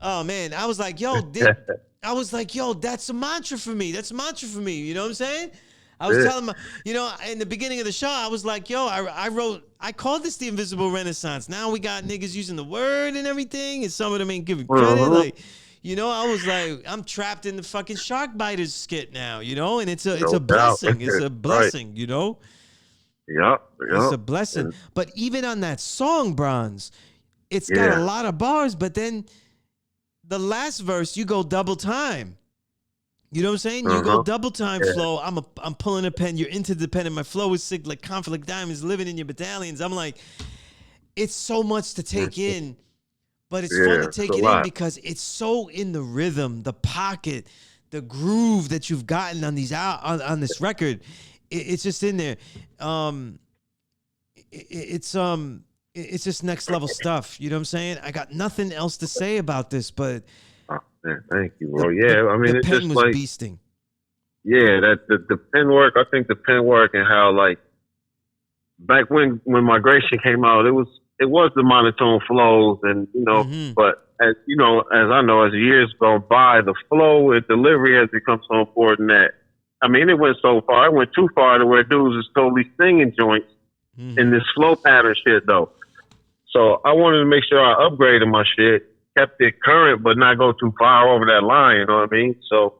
oh man, I was like, yo, that's a mantra for me. That's a mantra for me. You know what I'm saying? I was telling my, you know, in the beginning of the show, I was like, yo, I called this the Invisible Renaissance. Now we got niggas using the word and everything, and some of them ain't giving credit. Like, you know, I was like, I'm trapped in the fucking Shark Biters skit now, you know, and it's a blessing. It's a blessing, you know? Yep. It's a blessing. But even on that song, Bronz, it's got a lot of bars, but then the last verse, you go double time. You know what I'm saying? You go double time flow. I'm pulling a pen. You're interdependent. My flow is sick like conflict diamonds living in your battalions. I'm like, it's so much to take in, but it's fun to take it in because it's so in the rhythm, the pocket, the groove that you've gotten on these on this record. It's just in there. It's just next level stuff. You know what I'm saying? I got nothing else to say about this, but. Oh, man, thank you, bro. I mean, the it's pen just was like beasting. Yeah, that the pen work. I think the pen work and how like back when Migration came out, it was the monotone flows and you know, but as you know, as I know, as the years go by, the flow and delivery has become so important that I mean, it went so far. It went too far to where dudes is totally singing joints in this flow pattern shit though. So I wanted to make sure I upgraded my shit. Kept it current, but not go too far over that line. You know what I mean? So,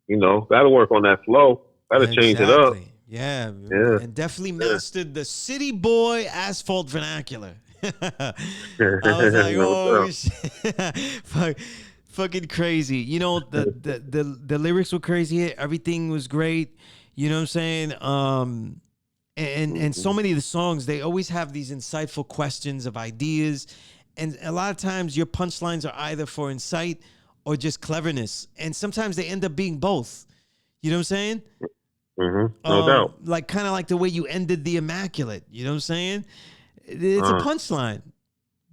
you know, got to work on that flow. Got to change it up. Yeah, and definitely mastered the city boy asphalt vernacular. I was like, oh shit, fucking crazy. You know, the lyrics were crazy. Everything was great. You know what I'm saying? And so many of the songs, they always have these insightful questions of ideas. And a lot of times your punchlines are either for insight or just cleverness. And sometimes they end up being both. You know what I'm saying? No doubt. Like kind of like the way you ended The Immaculate. You know what I'm saying? It's a punchline,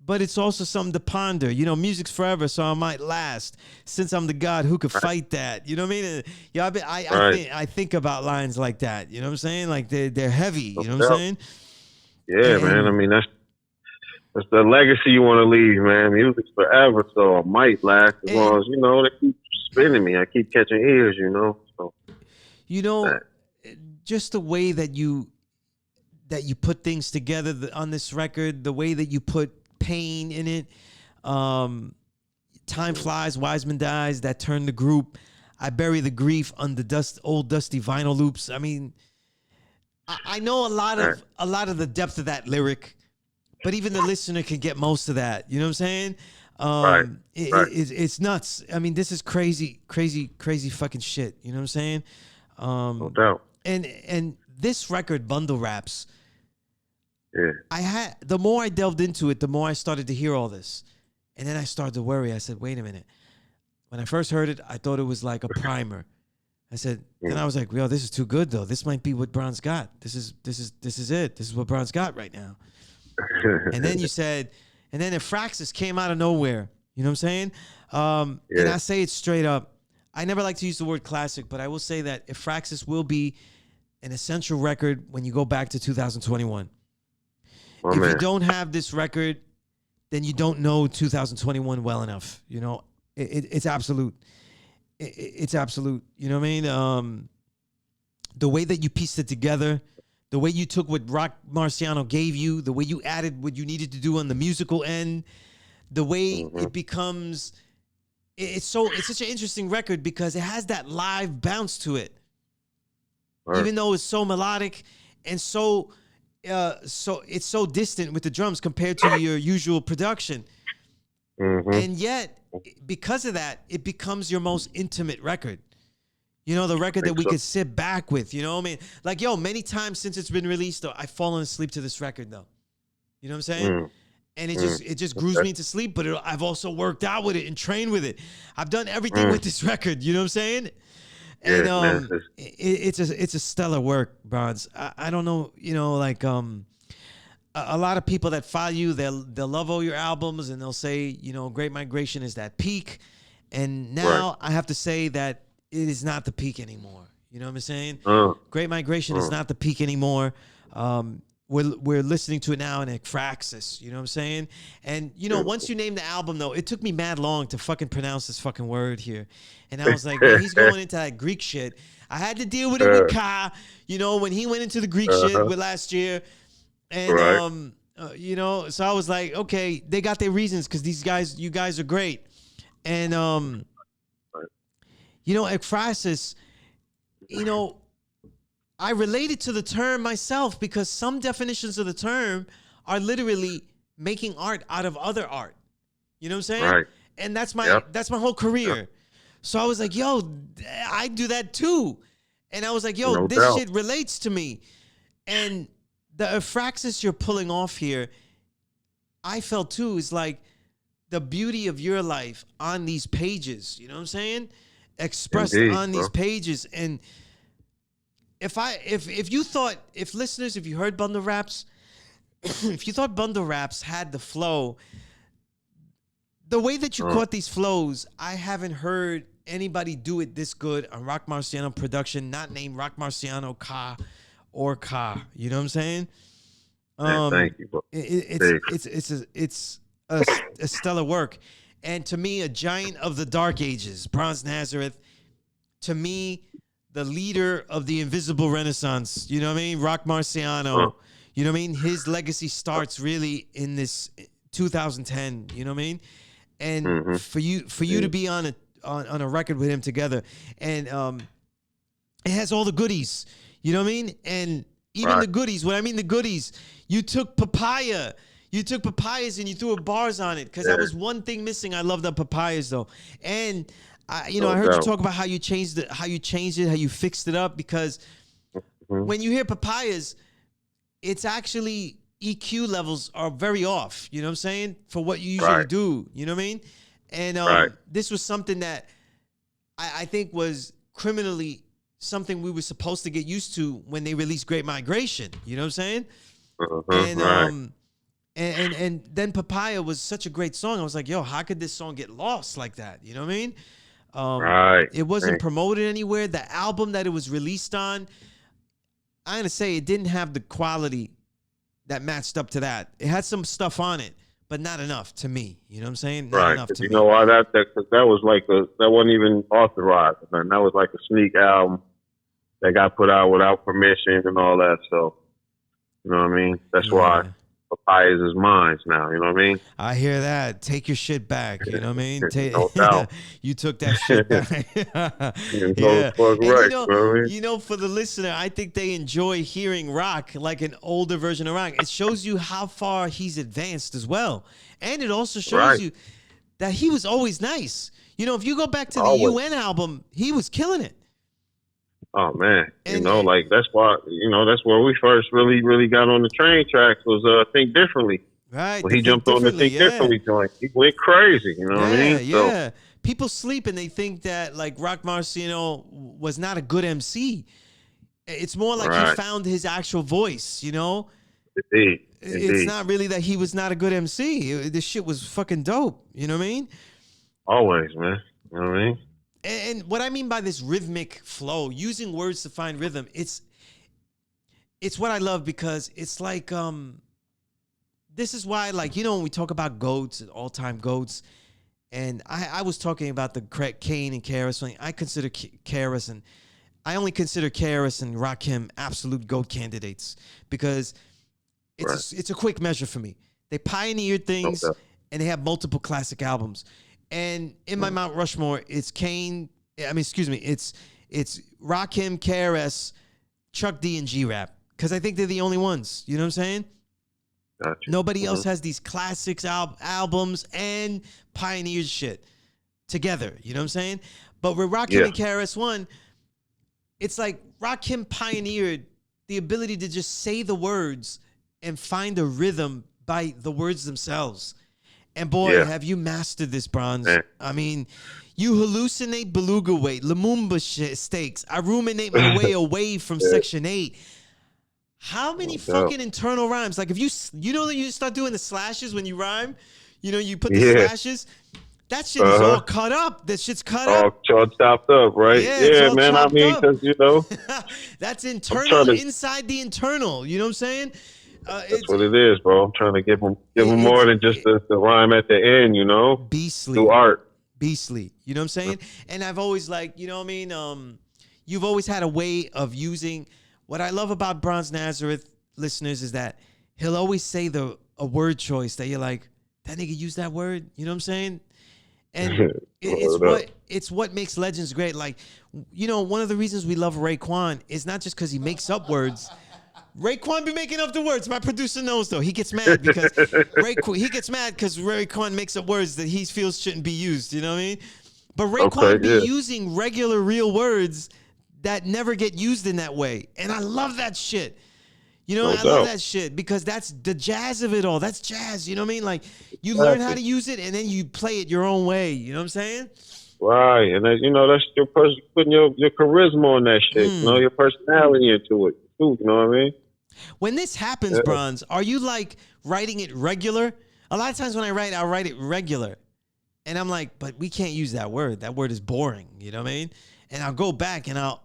but it's also something to ponder. You know, music's forever, so I might last. Since I'm the god, who could fight that? You know what I mean? Yeah, I think about lines like that. You know what I'm saying? Like they're heavy. You know what I'm saying? Yeah, man. I mean, that's the legacy you want to leave, man. Music's forever, so it might last as long as, you know, they keep spinning me. I keep catching ears, you know. So, you know, just the way that you put things together on this record, the way that you put pain in it. Time flies, Wiseman dies. That turned the group. I bury the grief on the old dusty vinyl loops. I mean, I know a lot of the depth of that lyric. But even the listener can get most of that. You know what I'm saying? It's nuts. I mean, this is crazy fucking shit. You know what I'm saying? No doubt. And this record, Bundle Raps, yeah. The more I delved into it, the more I started to hear all this. And then I started to worry. I said, wait a minute. When I first heard it, I thought it was like a primer. I said, and I was like, yo, this is too good though. This might be what Bronz got. This is it. This is what Bronz got right now. And then you said, and then Efraxis came out of nowhere. You know what I'm saying? And I say it straight up. I never like to use the word classic, but I will say that Efraxis will be an essential record when you go back to 2021. You don't have this record, then you don't know 2021 well enough. You know, it's absolute. It's absolute. You know what I mean? The way that you pieced it together, the way you took what Rock Marciano gave you, the way you added what you needed to do on the musical end, the way it becomes, it's such an interesting record because it has that live bounce to it. Right. Even though it's so melodic and so it's so distant with the drums compared to your usual production. And yet, because of that, it becomes your most intimate record. You know, the record that we could sit back with, you know what I mean? Like, yo, many times since it's been released, though, I've fallen asleep to this record, though. You know what I'm saying? And it just grooves me to sleep, but I've also worked out with it and trained with it. I've done everything with this record, you know what I'm saying? And it's a stellar work, Bronz. I don't know, you know, like a lot of people that follow you, they'll love all your albums and they'll say, you know, Great Migration is that peak. And now I have to say that it is not the peak anymore. You know what I'm saying? Great Migration is not the peak anymore. We're listening to it now in Efraxis. You know what I'm saying? And, you know, once you name the album, though, it took me mad long to fucking pronounce this fucking word here. And I was like, man, he's going into that Greek shit. I had to deal with it with Ka, you know, when he went into the Greek shit with last year. And, you know, so I was like, okay, they got their reasons because you guys are great. And, you know, Efraxis, you know, I related to the term myself because some definitions of the term are literally making art out of other art. You know what I'm saying? Right. And that's my whole career. Yep. So I was like, yo, I do that too. And I was like, yo, this shit relates to me. And the Efraxis you're pulling off here, I felt too, is like the beauty of your life on these pages. You know what I'm saying? Expressed on these pages. And if listeners, if you heard Bundle Raps, if you thought Bundle Raps had the flow, the way that you caught these flows, I haven't heard anybody do it this good on Rock Marciano production, not named Rock Marciano Ka. You know what I'm saying? Thank you, bro. It's a stellar work. And to me, a giant of the dark ages, Bronz Nazareth, to me, the leader of the invisible renaissance, you know what I mean? Rock Marciano, you know what I mean? His legacy starts really in this 2010, you know what I mean? And for you to be on a record with him together, and it has all the goodies, you know what I mean? And even the goodies, when I mean the goodies, you took Papayas and you threw bars on it because that was one thing missing. I love the Papayas though. And I heard you talk about how you changed it, how you fixed it up, because when you hear Papayas, it's actually EQ levels are very off. You know what I'm saying? For what you usually do. You know what I mean? And this was something that I think was criminally something we were supposed to get used to when they released Great Migration. You know what I'm saying? And And then Papaya was such a great song. I was like, yo, how could this song get lost like that? You know what I mean? Right. It wasn't Right. promoted anywhere. The album that it was released on, I'm gonna say it didn't have the quality that matched up to that. It had some stuff on it, but not enough to me. You know what I'm saying? Not Right. enough 'Cause to you me. know why that was like that wasn't even authorized. Man. That was like a sneak album that got put out without permission and all that. So you know what I mean? That's why Yeah. Papayas is mine now. You know what I mean? I hear that. Take your shit back. You know what I mean? No doubt. You took that shit back. You know Yeah. fuck And right. You know what I mean? for the listener, I think they enjoy hearing rock, like an older version of rock. It shows you how far he's advanced as well. And it also shows Right. you that he was always nice. You know, if you go back to the Always. UN album, he was killing it. Oh man, And- like that's why that's where we first really got on the train tracks was Think Differently. Right. When the he Think jumped on the Differently, Think Differently joint, he went crazy. You know what I mean? Yeah. People sleep and they think that like Rock Marciano was not a good MC. It's more like he Right. found his actual voice, you know? Indeed. It's not really that he was not a good MC. This shit was fucking dope. You know what I mean? Always, man. You know what I mean? And what I mean by this rhythmic flow, using words to find rhythm, it's what I love because it's like this is why, like, you know, when we talk about GOATs, all-time GOATs, and I was talking about the Kane and KRS thing. I consider KRS and I only consider KRS and Rakim absolute GOAT candidates because it's a quick measure for me. They pioneered things and they have multiple classic albums. And in my Mount Rushmore, it's Kane. I mean, excuse me, it's Rakim, KRS, Chuck D, and G-Rap because I think they're the only ones. You know what I'm saying? Gotcha. Nobody else has these classics albums and pioneered shit together. You know what I'm saying? But with Rakim and KRS-One, it's like Rakim pioneered the ability to just say the words and find a rhythm by the words themselves. And boy, have you mastered this, Bronz. Man. I mean, you hallucinate beluga weight, Lumumba steaks. I ruminate my way away from Section 8. How many fucking internal rhymes? Like if you know that you start doing the slashes when you rhyme, you know, you put the slashes, that shit is all cut up. That shit's cut up. All chopped up, right? Yeah, man. I mean, because that's internal, inside the internal. You know what I'm saying? That's what it is, bro. I'm trying to give them more than just the rhyme at the end, you know? Beastly. Do art. Beastly. You know what I'm saying? And I've always like, you know what I mean? You've always had a way of using. What I love about Bronz Nazareth listeners is that he'll always say a word choice that you're like, that nigga used that word. You know what I'm saying? And it's what makes legends great. Like, you know, one of the reasons we love Raekwon is not just because he makes up words. Raekwon be making up the words. My producer knows though. He gets mad because Raekwon makes up words that he feels shouldn't be used. You know what I mean? But Raekwon be using regular real words that never get used in that way. And I love that shit. You know, I love that shit because that's the jazz of it all. That's jazz. You know what I mean? Like you learn how to use it and then you play it your own way. You know what I'm saying? Right. And you know, that's your person putting your charisma on that shit. You know, your personality into it too. You know what I mean? When this happens, Bronz, are you like writing it regular? A lot of times when I write, I'll write it regular. And I'm like, but we can't use that word. That word is boring. You know what I mean? And I'll go back and I'll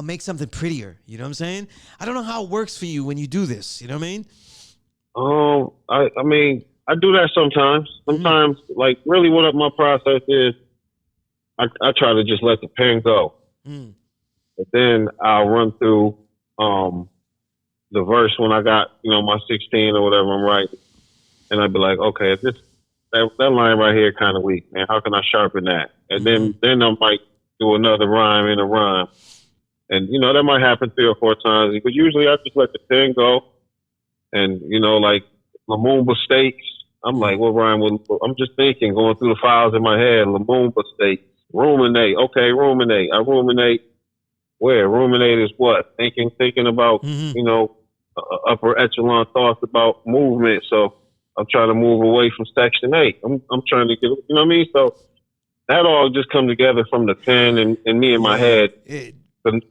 make something prettier. You know what I'm saying? I don't know how it works for you when you do this. You know what I mean? I mean, I do that sometimes. Sometimes, like, really what my process is, I try to just let the pen go. But then I'll run through the verse when I got, you know, my 16 or whatever I'm writing. And I'd be like, okay, that line right here kind of weak, man. How can I sharpen that? And then I might do another rhyme in a rhyme. And, you know, that might happen 3 or 4 times. But usually I just let the pen go. And, you know, like Lumumba steaks, I'm like, what rhyme would, I'm just thinking, going through the files in my head, Lumumba steaks, ruminate. Okay, ruminate. I ruminate. Where? Ruminate is what? Thinking about, you know, upper echelon thoughts about movement. So I'm trying to move away from Section 8. I'm trying to get, you know what I mean? So that all just come together from the pen and me in my head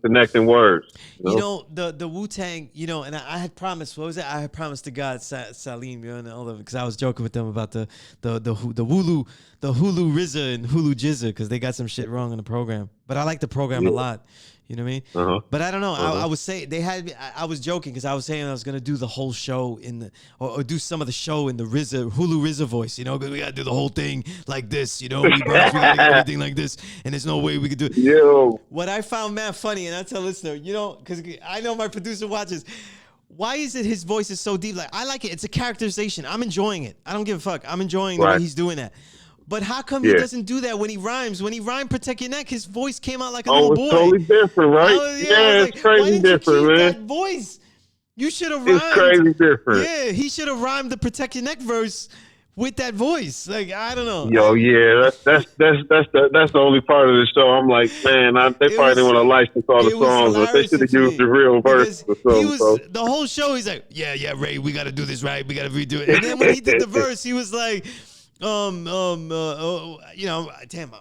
connecting words. You know, the Wu-Tang, you know, and I had promised, what was it? I had promised to God, Salim, you know, and all of it, because I was joking with them about the Hulu RZA and Hulu Jizza, because they got some shit wrong in the program. But I like the program a lot. You know what I mean? But I don't know. I was saying they had. I was joking because I was saying I was gonna do the whole show in the or do some of the show in the Hulu RZA voice. You know, because we gotta do the whole thing like this. You know, we gotta get everything like this, and there's no way we could do it. Yo. What I found mad funny, and I tell listener, you know, because I know my producer watches. Why is it his voice is so deep? Like I like it. It's a characterization. I'm enjoying it. I don't give a fuck. I'm enjoying the way he's doing that. But how come he doesn't do that when he rhymes? When he rhymed "Protect Your Neck," his voice came out like a little boy. It's totally different, right? It's crazy different, man. That voice, you should have rhymed. It's crazy different. Yeah, he should have rhymed the "Protect Your Neck" verse with that voice. Like I don't know. Yo, yeah, that's the only part of the show. I'm like, man, they probably didn't want to license all the songs, but they should have used the real verse. The whole show. He's like, yeah, Ray, we got to do this right. We got to redo it. And then when he did the verse, he was like. You know, damn,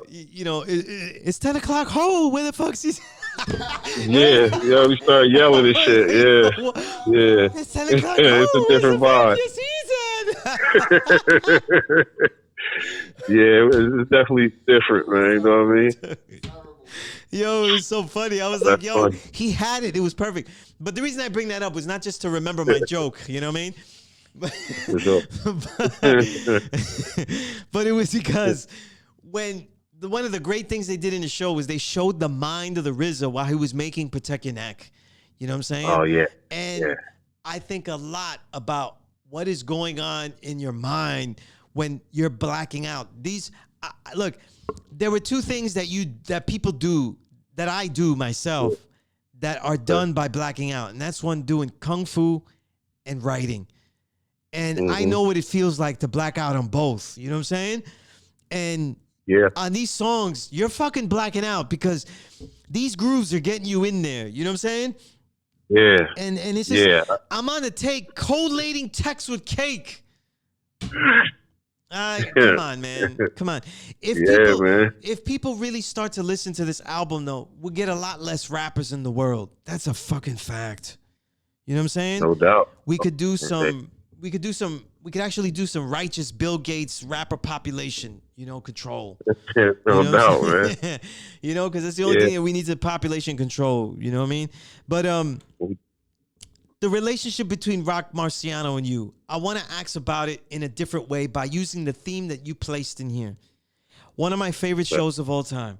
you know, it's 10 o'clock. Ho, where the fuck's he? yeah, we started yelling and shit. Yeah. It's 10 o'clock. It's a different vibe. Yeah, it's definitely different, man. You know what I mean? Yo, it was so funny. I was like, yo, he had it. It was perfect. But the reason I bring that up was not just to remember my joke. You know what I mean? But it was because when one of the great things they did in the show was they showed the mind of the RZA while he was making "Protect Your Neck." You know what I'm saying? Oh yeah. And I think a lot about what is going on in your mind when you're blacking out. Look, there were two things that people do that I do myself that are done by blacking out, and that's one doing kung fu and writing. And I know what it feels like to black out on both. You know what I'm saying? And on these songs, you're fucking blacking out because these grooves are getting you in there. You know what I'm saying? Yeah. And it's just, I'm on a take, collating text with cake. Come on, man. Come on. If people really start to listen to this album, though, we'll get a lot less rappers in the world. That's a fucking fact. You know what I'm saying? No doubt. We could actually do some righteous Bill Gates rapper population, you know, control. No doubt, man. You know, because that's the only thing that we need to population control. You know what I mean? But the relationship between Rock Marciano and you, I want to ask about it in a different way by using the theme that you placed in here. One of my favorite shows of all time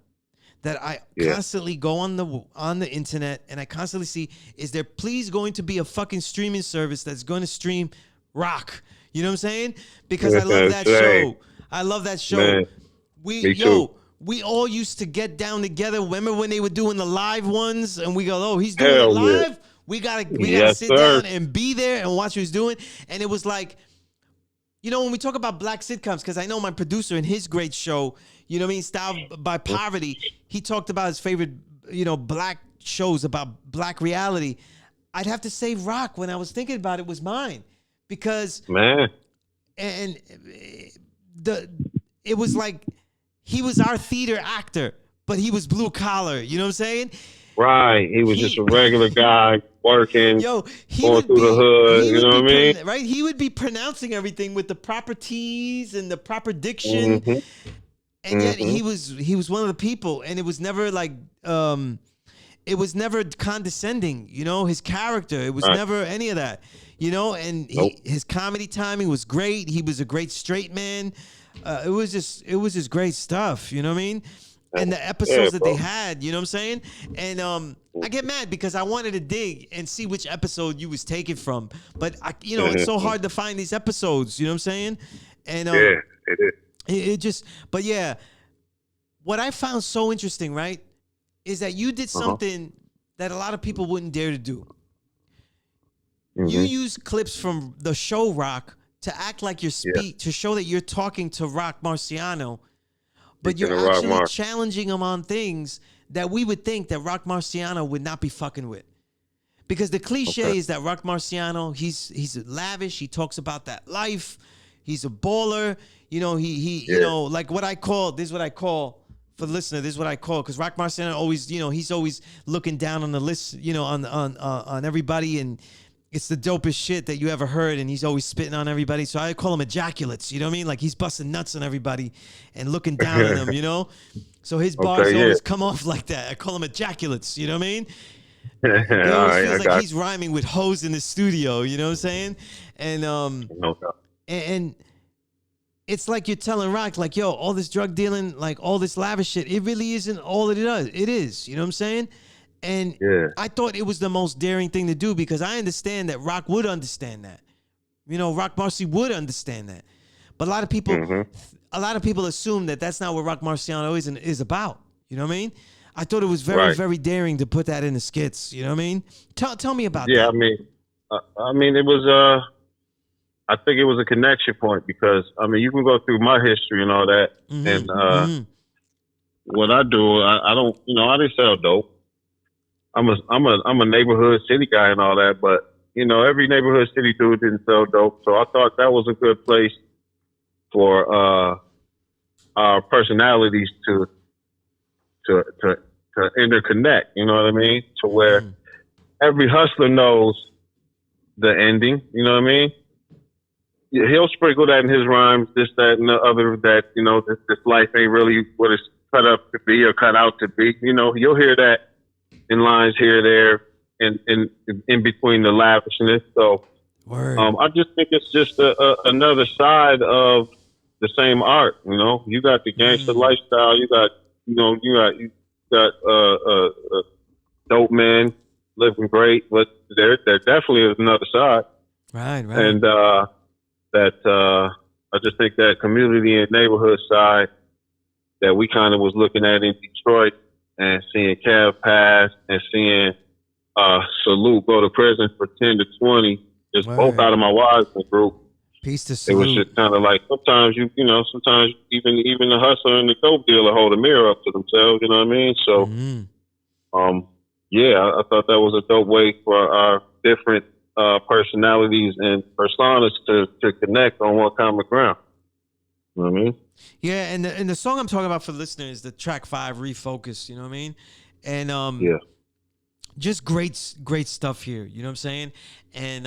that I constantly go on the internet and I constantly see, is there please going to be a fucking streaming service that's going to stream rock? You know what I'm saying? Because I love that show. I love that show. Man, we all used to get down together. Remember when they were doing the live ones and we go, oh, he's doing it live? Yeah. We gotta sit down and be there and watch what he's doing. And it was like, you know, when we talk about black sitcoms, because I know my producer in his great show, you know what I mean, Styled by Poverty, he talked about his favorite, you know, black shows about black reality. I'd have to say Rock, when I was thinking about it, was mine. Because it was like he was our theater actor, but he was blue collar. You know what I'm saying? Right. He was just a regular guy working, going through the hood. You know what I mean? Right. He would be pronouncing everything with the proper T's and the proper diction, and yet he was one of the people, and it was never like it was never condescending. You know, his character. It was never any of that. You know, and his comedy timing was great. He was a great straight man. It was just great stuff. You know what I mean? And the episodes that they had, you know what I'm saying? And I get mad because I wanted to dig and see which episode you was taken from. But, it's so hard to find these episodes, you know what I'm saying? And it is. It just, but yeah, what I found so interesting, right, is that you did something that a lot of people wouldn't dare to do. You use clips from the show Rock to act like you're to show that you're talking to Rock Marciano, but you're actually challenging him on things that we would think that Rock Marciano would not be fucking with. Because the cliche is that Rock Marciano, he's lavish, he talks about that life, he's a baller, you know, he you know, like this is what I call for the listener, this is what I call, because Rock Marciano always, he's always looking down on the list, on everybody, and it's the dopest shit that you ever heard, and he's always spitting on everybody. So I call him ejaculates, you know what I mean? Like he's busting nuts on everybody and looking down on them, So his bars always come off like that. I call him ejaculates, you know what I mean? It always feels like he's rhyming with hoes in the studio, you know what I'm saying? And and it's like you're telling Rock, like, yo, all this drug dealing, like all this lavish shit, it really isn't all that it does. It is, you know what I'm saying? And I thought it was the most daring thing to do, because I understand that Rock would understand that. Rock Marcy would understand that. But a lot of people assume that that's not what Rock Marciano is about. You know what I mean? I thought it was very, very daring to put that in the skits. You know what I mean? Tell me about that. Yeah, I mean, it was. I think it was a connection point, because you can go through my history and all that, and what I do, I don't, I didn't sell dope. I'm a neighborhood city guy and all that, but every neighborhood city dude didn't sell dope, so I thought that was a good place for our personalities to interconnect. You know what I mean? To where every hustler knows the ending. You know what I mean? He'll sprinkle that in his rhymes, this, that, and the other. That this life ain't really what it's cut up to be or cut out to be. You'll hear that in lines here, there, and in between the lavishness. So, I just think it's just another side of the same art. You got the gangster lifestyle. You got dope men living great, but there definitely is another side. Right. And I just think that community and neighborhood side that we kind of was looking at in Detroit, and seeing Cav pass and seeing Salute go to prison for 10 to 20, just both out of my Wiseman group. Peace to Salute. It was just kind of like, sometimes sometimes even the hustler and the dope dealer hold a mirror up to themselves, you know what I mean? So, I thought that was a dope way for our different personalities and personas to connect on one common ground. You know what I mean? Yeah, and the song I'm talking about for the listener is the track 5, Refocus, you know what I mean? And just great stuff here, you know what I'm saying? And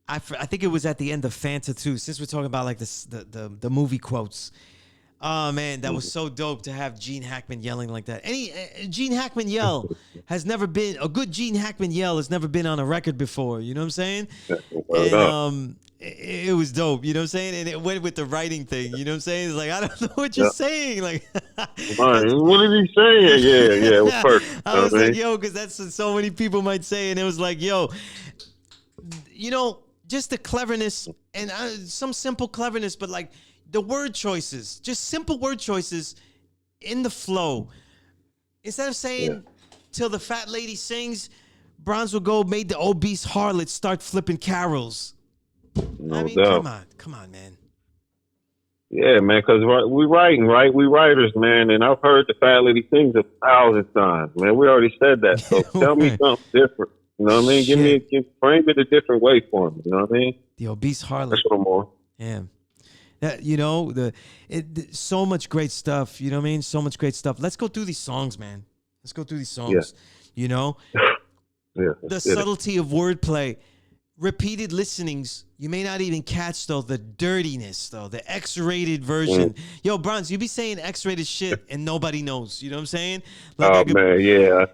I think it was at the end of Fanta too, since we're talking about like the movie quotes. Oh man, that was so dope to have Gene Hackman yelling like that. Gene Hackman yell has never been a good Gene Hackman yell has never been on a record before. You know what I'm saying? And it was dope. You know what I'm saying? And it went with the writing thing. You know what I'm saying? It's like, I don't know what you're saying. Like, what did he say? Yeah, it was perfect. I was like, yo, because that's what so many people might say, and it was like, yo, just the cleverness and some simple cleverness, but like. The word choices, just simple word choices in the flow. Instead of saying, till the fat lady sings, Bronz will go, made the obese harlot start flipping carols. No doubt. Come on, man. Yeah, man, because we writing, right? We writers, man, and I've heard the fat lady sings 1,000 times, man. We already said that, so tell me something different. You know what I mean? Frame it a different way for me. You know what I mean? The obese harlot. That's what I'm on. Yeah. So much great stuff. You know what I mean? So much great stuff. Let's go through these songs, man. Let's go through these songs. Yeah. The subtlety of wordplay, repeated listenings. You may not even catch though the dirtiness, though the X-rated version. Yo, Bronz, you be saying X-rated shit and nobody knows. You know what I'm saying? Like, man, yeah.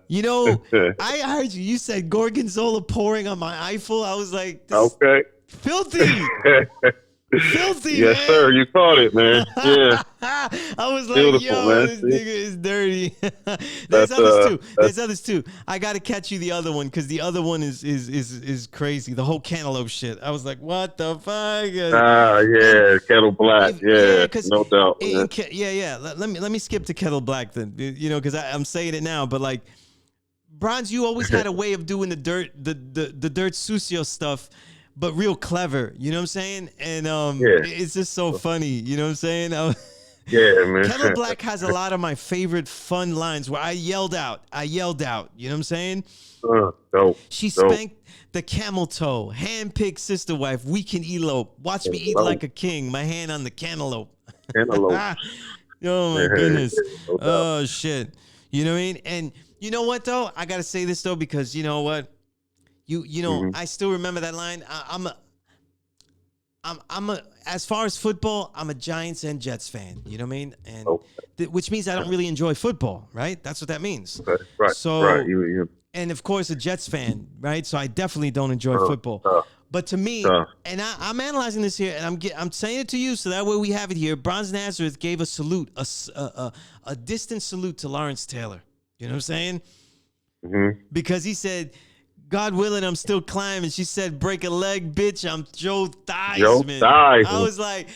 I heard you. You said Gorgonzola pouring on my Eiffel. I was like, okay, filthy. Filthy, yes, man. Sir. You caught it, man. Yeah. I was like, beautiful, yo, man. This nigga is dirty. There's others too. There's others too. I gotta catch you the other one, because the other one is crazy. The whole cantaloupe shit. I was like, what the fuck? Kettle Black. No doubt. Let me skip to Kettle Black then. Because I'm saying it now, but like, Bronz, you always had a way of doing the dirt sucio stuff, but real clever, you know what I'm saying? And it's just so funny, you know what I'm saying? Yeah, man. Kettle Black has a lot of my favorite fun lines where I yelled out, you know what I'm saying? Dope. She spanked the camel toe, hand-picked sister wife, we can elope, watch me eat like a king, my hand on the cantaloupe. Cantaloupe. Oh my goodness. No doubt. Oh shit. You know what I mean? And you know what though? I gotta say this though because you know what? You know Mhm. I still remember that line. I'm a as far as football, I'm a Giants and Jets fan. You know what I mean? And Okay. which means I don't really enjoy football, right? That's what that means. Okay. Right. Right. So You. and of course a Jets fan, right? So I definitely don't enjoy Tough. football. Tough. But to me, Tough. and I'm analyzing this here, and I'm saying it to you, so that way we have it here. Bronz Nazareth gave a salute, a distant salute to Lawrence Taylor. You know what I'm saying? Mm-hmm. Because he said, "God willing, I'm still climbing." She said, "Break a leg, bitch. I'm Joe Theismann." I was like,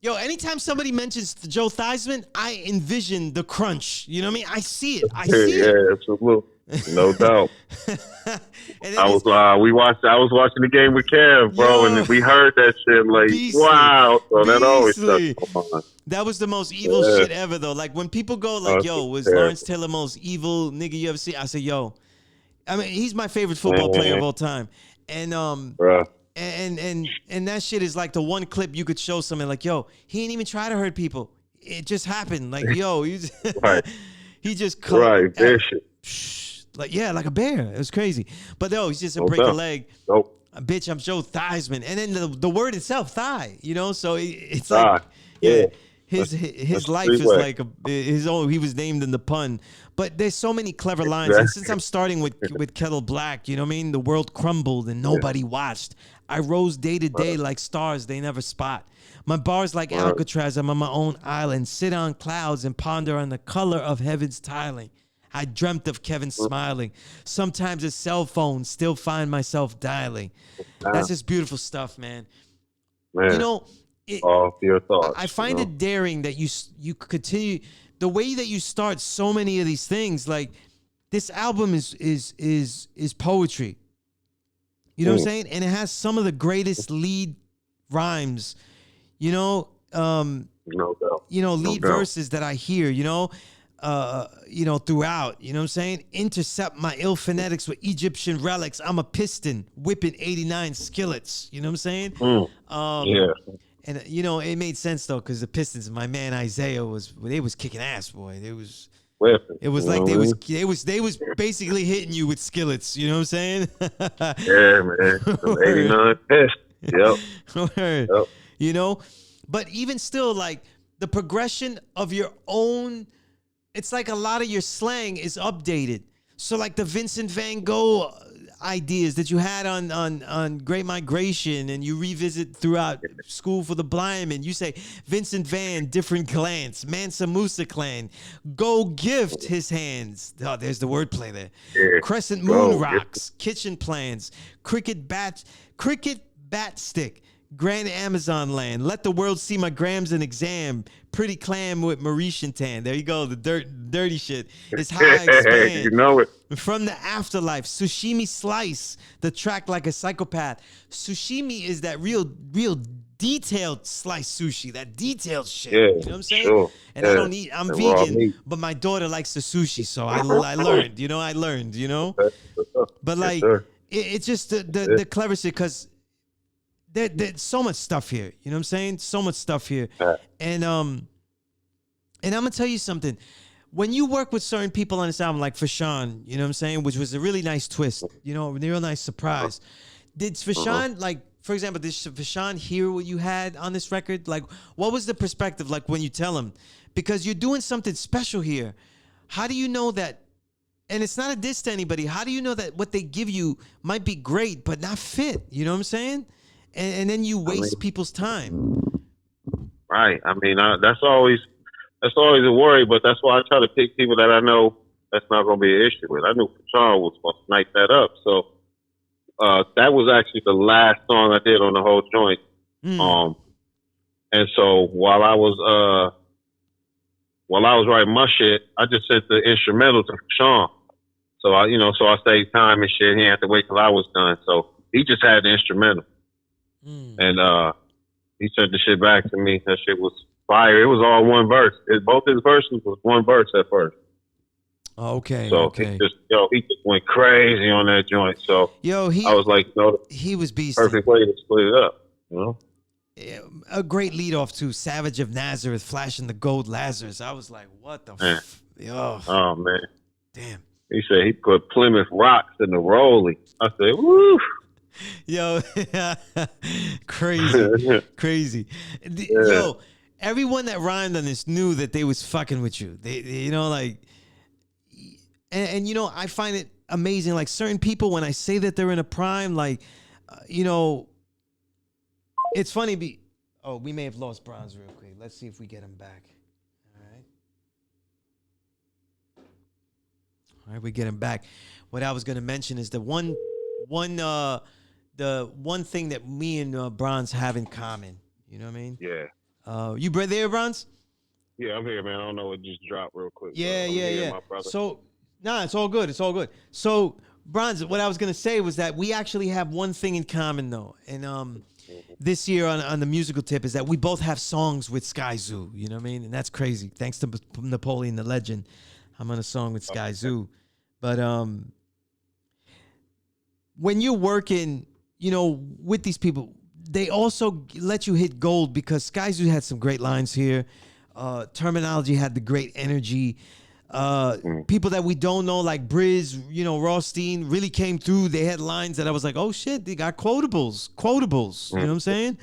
yo, anytime somebody mentions Joe Theismann, I envision the crunch. You know what I mean? I see it. I see it. Yeah, absolutely. No doubt. And I was I was watching the game with Kev, bro, Yo, and we heard that shit like beastly. wow. So that always stuck Beastly. in my mind. That was the most evil Yeah. shit ever, though. Like when people go, like, "Yo, was Yeah. Lawrence Taylor most evil nigga you ever see?" I say, "Yo, I mean, he's my favorite football player of all time." And Bruh. and that shit is like the one clip you could show someone like, "Yo, he ain't even try to hurt people. It just happened." Like, yo, he just, Right. he just Right, vicious. like like a bear. It was crazy. But no, he's just a No break a doubt. leg. Nope. Bitch, I'm Joe Theismann. And then the word itself, thigh, you know? So it's Thigh. like, yeah, Yeah. his That's life the is way. like his own. He was named in the pun. But there's so many clever lines. And since I'm starting with Kettle Black, you know what I mean? The world crumbled and nobody watched. I rose day to day like stars they never spot. My bars like Alcatraz, I'm on my own island. Sit on clouds and ponder on the color of heaven's tiling. I dreamt of Kevin smiling. Sometimes a cell phone, still find myself dialing. That's just beautiful stuff, man. Man. You know, All your thoughts. I find it daring that you continue the way that you start so many of these things. Like this album is poetry. You know what I'm saying? And it has some of the greatest lead rhymes. You know, No doubt. lead verses that I hear. Throughout, you know what I'm saying? Intercept my ill phonetics with Egyptian relics. I'm a piston whipping 89 skillets. You know what I'm saying? Yeah. And it made sense though, because the Pistons, my man Isaiah they was kicking ass, boy. Weapon. It was like they was basically hitting you with skillets. You know what I'm saying? Yeah, man. Some 89 pissed. Yep. Word. Yep. You know, but even still, like the progression of your own. It's like a lot of your slang is updated. So like the Vincent Van Gogh ideas that you had on Great Migration and you revisit throughout School for the Blind, and you say Vincent Van, different glance, Mansa Musa clan, go gift his hands. Oh, there's the wordplay there. Yeah. Crescent Moon Rocks, kitchen plans, cricket bat stick. Grand Amazon land. Let the world see my grams and exam. Pretty clam with Mauritian tan. There you go. The dirty shit. It's how I expand. You know it. From the afterlife. Sushimi slice. The track like a psychopath. Sushimi is that real detailed sliced sushi. That detailed shit. Yeah, you know what I'm saying? sure. And I don't eat. I'm The raw vegan, meat. but my daughter likes the sushi, so I learned. I learned. But like, it's just the clever shit because. There's so much stuff here. You know what I'm saying? So much stuff here. And I'm gonna tell you something. When you work with certain people on this album, like Fashawn, you know what I'm saying, which was a really nice twist, a real nice surprise. Did Fashawn, like, for example, did Fashawn hear what you had on this record? Like, what was the perspective like when you tell him? Because you're doing something special here. How do you know that? And it's not a diss to anybody. How do you know that what they give you might be great but not fit? You know what I'm saying? And then you waste people's time. Right. I mean, that's always a worry, but that's why I try to pick people that I know that's not going to be an issue with. I knew Sean was supposed to snipe that up, so that was actually the last song I did on the whole joint. And so while I was writing my shit, I just sent the instrumental to Sean. So I saved time and shit. He didn't have to wait till I was done. So he just had the instrumental. And he sent the shit back to me. That shit was fire. It was all one verse. Both his verses was one verse at first. Okay. So he just went crazy on that joint. So I was like, he was beasting. Perfect way to split it up. A great lead off too. Savage of Nazareth, flashing the gold Lazarus. I was like, what the Man. oh, Oh man. damn. He said he put Plymouth Rocks in the Rollie. I said, woo. Yo, crazy, crazy. Yo, everyone that rhymed on this knew that they was fucking with you. You know, like, and you know, I find it amazing. Like certain people, when I say that they're in a prime, like, you know, it's funny. Oh, we may have lost Bronz real quick. Let's see if we get him back. All right, we get him back. What I was gonna mention is the one thing that me and Bronz have in common. You know what I mean? Yeah. You there, Bronz? Yeah, I'm here, man. I don't know. It just dropped real quick. Yeah. My brother. So, nah, it's all good. It's all good. So, Bronz, what I was gonna say was that we actually have one thing in common, though, and this year on the musical tip is that we both have songs with Sky Zoo. You know what I mean? And that's crazy. Thanks to Napoleon the Legend, I'm on a song with Sky Zoo. But when you're working, you know, with these people, they also let you hit gold because Sky Zoo had some great lines here. Terminology had the great energy. People that we don't know, like Briz, you know, Rothstein, really came through. They had lines that I was like, oh shit, they got quotables. You know what I'm saying?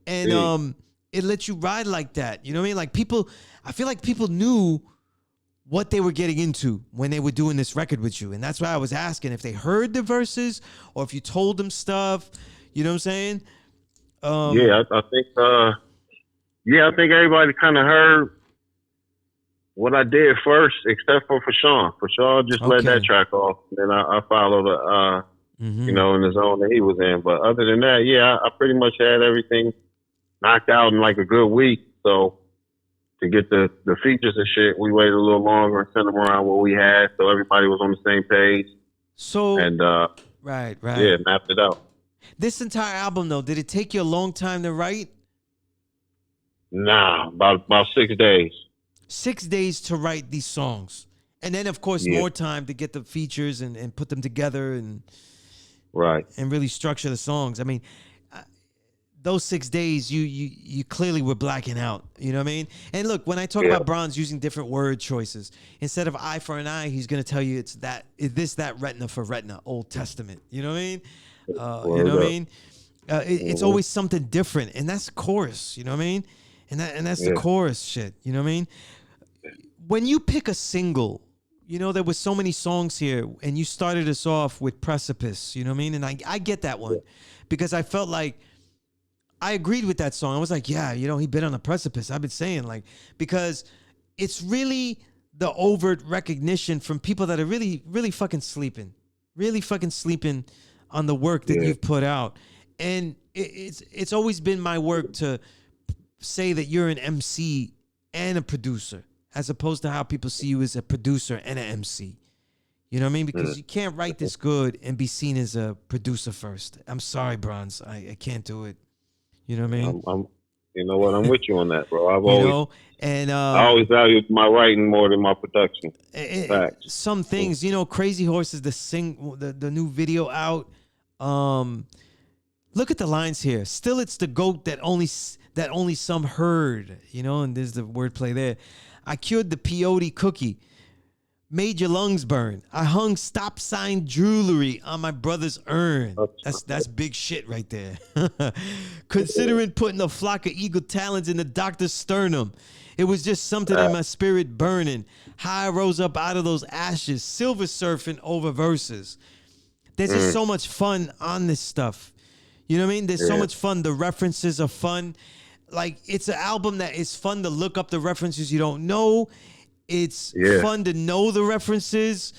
And it lets you ride like that. You know what I mean? Like people, I feel like people knew what they were getting into when they were doing this record with you. And that's why I was asking if they heard the verses or if you told them stuff. You know what I'm saying? I think everybody kind of heard what I did first, except for Sean. For Sean, just let that track off. Then I followed you know, in the zone that he was in. But other than that, I pretty much had everything knocked out in like a good week. So to get the features and shit, we waited a little longer and sent them around what we had, so everybody was on the same page. So and right, yeah, mapped it out. This entire album, though, did it take you a long time to write? Nah, about 6 days. 6 days to write these songs, and then of course more time to get the features and put them together and really structure the songs. I mean, those 6 days, you clearly were blacking out. You know what I mean? And look, when I talk about Bronz using different word choices, instead of eye for an eye, he's going to tell you it's that retina for retina, Old Testament. You know what I mean? You know what I mean? It's always something different, and that's the chorus. You know what I mean? And that's the chorus shit. You know what I mean? When you pick a single, you know, there was so many songs here, and you started us off with Precipice. You know what I mean? And I get that one because I felt like I agreed with that song. I was like, yeah, you know, he been on a precipice. I've been saying, like, because it's really the overt recognition from people that are really, really fucking sleeping on the work that you've put out. And it's always been my work to say that you're an MC and a producer, as opposed to how people see you as a producer and an MC. You know what I mean? Because you can't write this good and be seen as a producer first. I'm sorry, Bronz. I can't do it. You know what I mean? You know what? I'm with you on that, bro. I always valued my writing more than my production. Some things, you know, Crazy Horse is the new video out. Look at the lines here. Still, it's the goat that only some heard. You know, and there's the wordplay there. I cured the peyote cookie. Made your lungs burn. I hung stop sign jewelry on my brother's urn. That's big shit right there. Considering putting a flock of eagle talons in the doctor's sternum. It was just something in my spirit burning. How I rose up out of those ashes, silver surfing over verses. There's just so much fun on this stuff. You know what I mean? There's so much fun. The references are fun. Like, it's an album that is fun to look up the references you don't know. It's fun to know the references.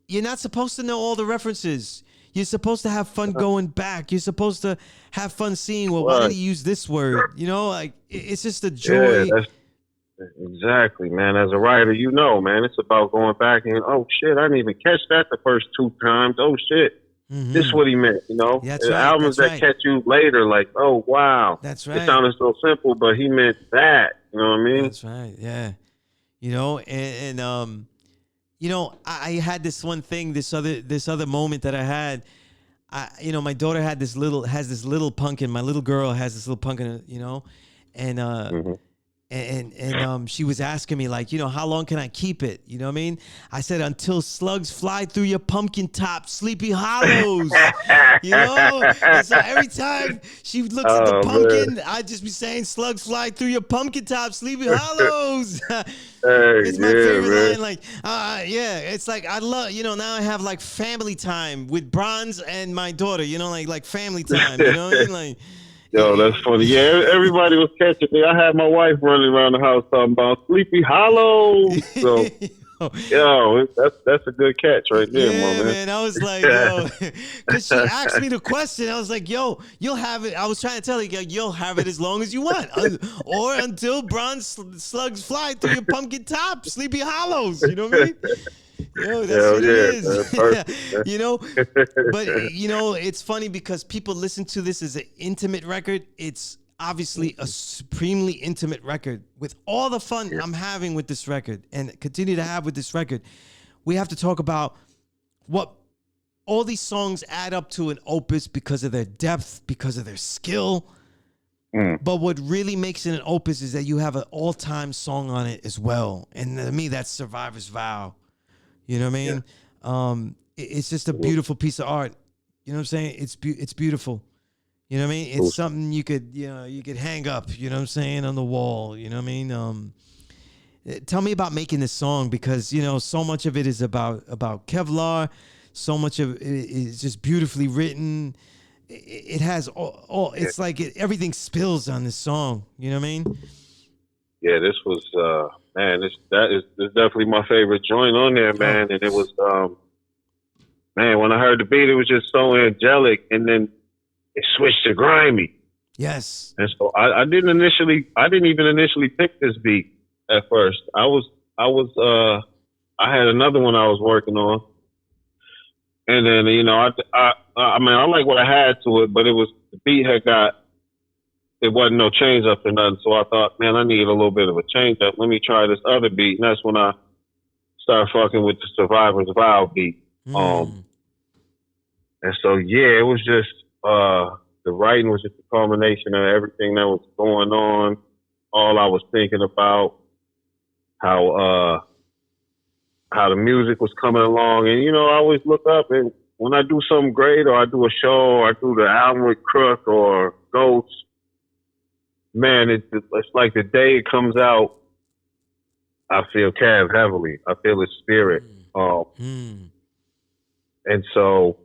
You're not supposed to know all the references. You're supposed to have fun going back. You're supposed to have fun seeing, well, why did he use this word? You know, like, it's just a joy. Yeah, exactly, man. As a writer, you know, man, it's about going back and, oh, shit, I didn't even catch that the first 2 times. Oh, shit. This is what he meant, you know? Albums that catch you later, like, oh, wow. That's right. It sounded so simple, but he meant that. You know what I mean? That's right, yeah. You know, and you know, I had this one thing, this other moment that I had. my daughter has this little pumpkin. My little girl has this little pumpkin, and Mm-hmm. she was asking me like, how long can I keep it? You know what I mean? I said until slugs fly through your pumpkin top, Sleepy Hollows. And so every time she looks at the Oh pumpkin, I just be saying slugs fly through your pumpkin top, Sleepy Hollows. Hey, It's my yeah, favorite man. line. Like, yeah, it's like I love, now I have like family time with Bronz and my daughter. Like family time. You know what I mean? Like, Yo, that's funny. Yeah, everybody was catching me. I had my wife running around the house talking about Sleepy Hollow. So, yo, that's a good catch right there, my yeah, man. man. I was like, yo, because she asked me the question. I was like, yo, you'll have it. I was trying to tell her, you'll have it as long as you want, or until bronze slugs fly through your pumpkin top, Sleepy Hollows. You know what I mean? Yo, that's Hell what it yeah, is. perfect. But it's funny because people listen to this as an intimate record. It's obviously a supremely intimate record. With all the fun I'm having with this record and continue to have with this record, we have to talk about what all these songs add up to an opus because of their depth, because of their skill. But what really makes it an opus is that you have an all-time song on it as well. And to me, that's Survivor's Vow. You know what I mean? It's just a beautiful piece of art. You know what I'm saying? It's beautiful. You know what I mean? It's something you could hang up, you know what I'm saying, on the wall. You know what I mean? Tell me about making this song because, so much of it is about Kevlar. So much of it is just beautifully written. It has all it's like everything spills on this song. You know what I mean? Yeah, this was man, this is definitely my favorite joint on there, man. And it was man, when I heard the beat, it was just so angelic, and then it switched to grimy. Yes. And so I didn't even initially pick this beat at first. I had another one I was working on, and then I mean I like what I had to it, but the beat it wasn't no change up or nothing. So I thought, man, I need a little bit of a change up. Let me try this other beat, and that's when I started fucking with the Survivor's Vow beat. And so yeah, it was just the writing was just a culmination of everything that was going on. All I was thinking about how the music was coming along, and I always look up, and when I do something great, or I do a show, or I do the album with Crook or Ghost, man, it's like the day it comes out, I feel Cav heavily. I feel his spirit. And so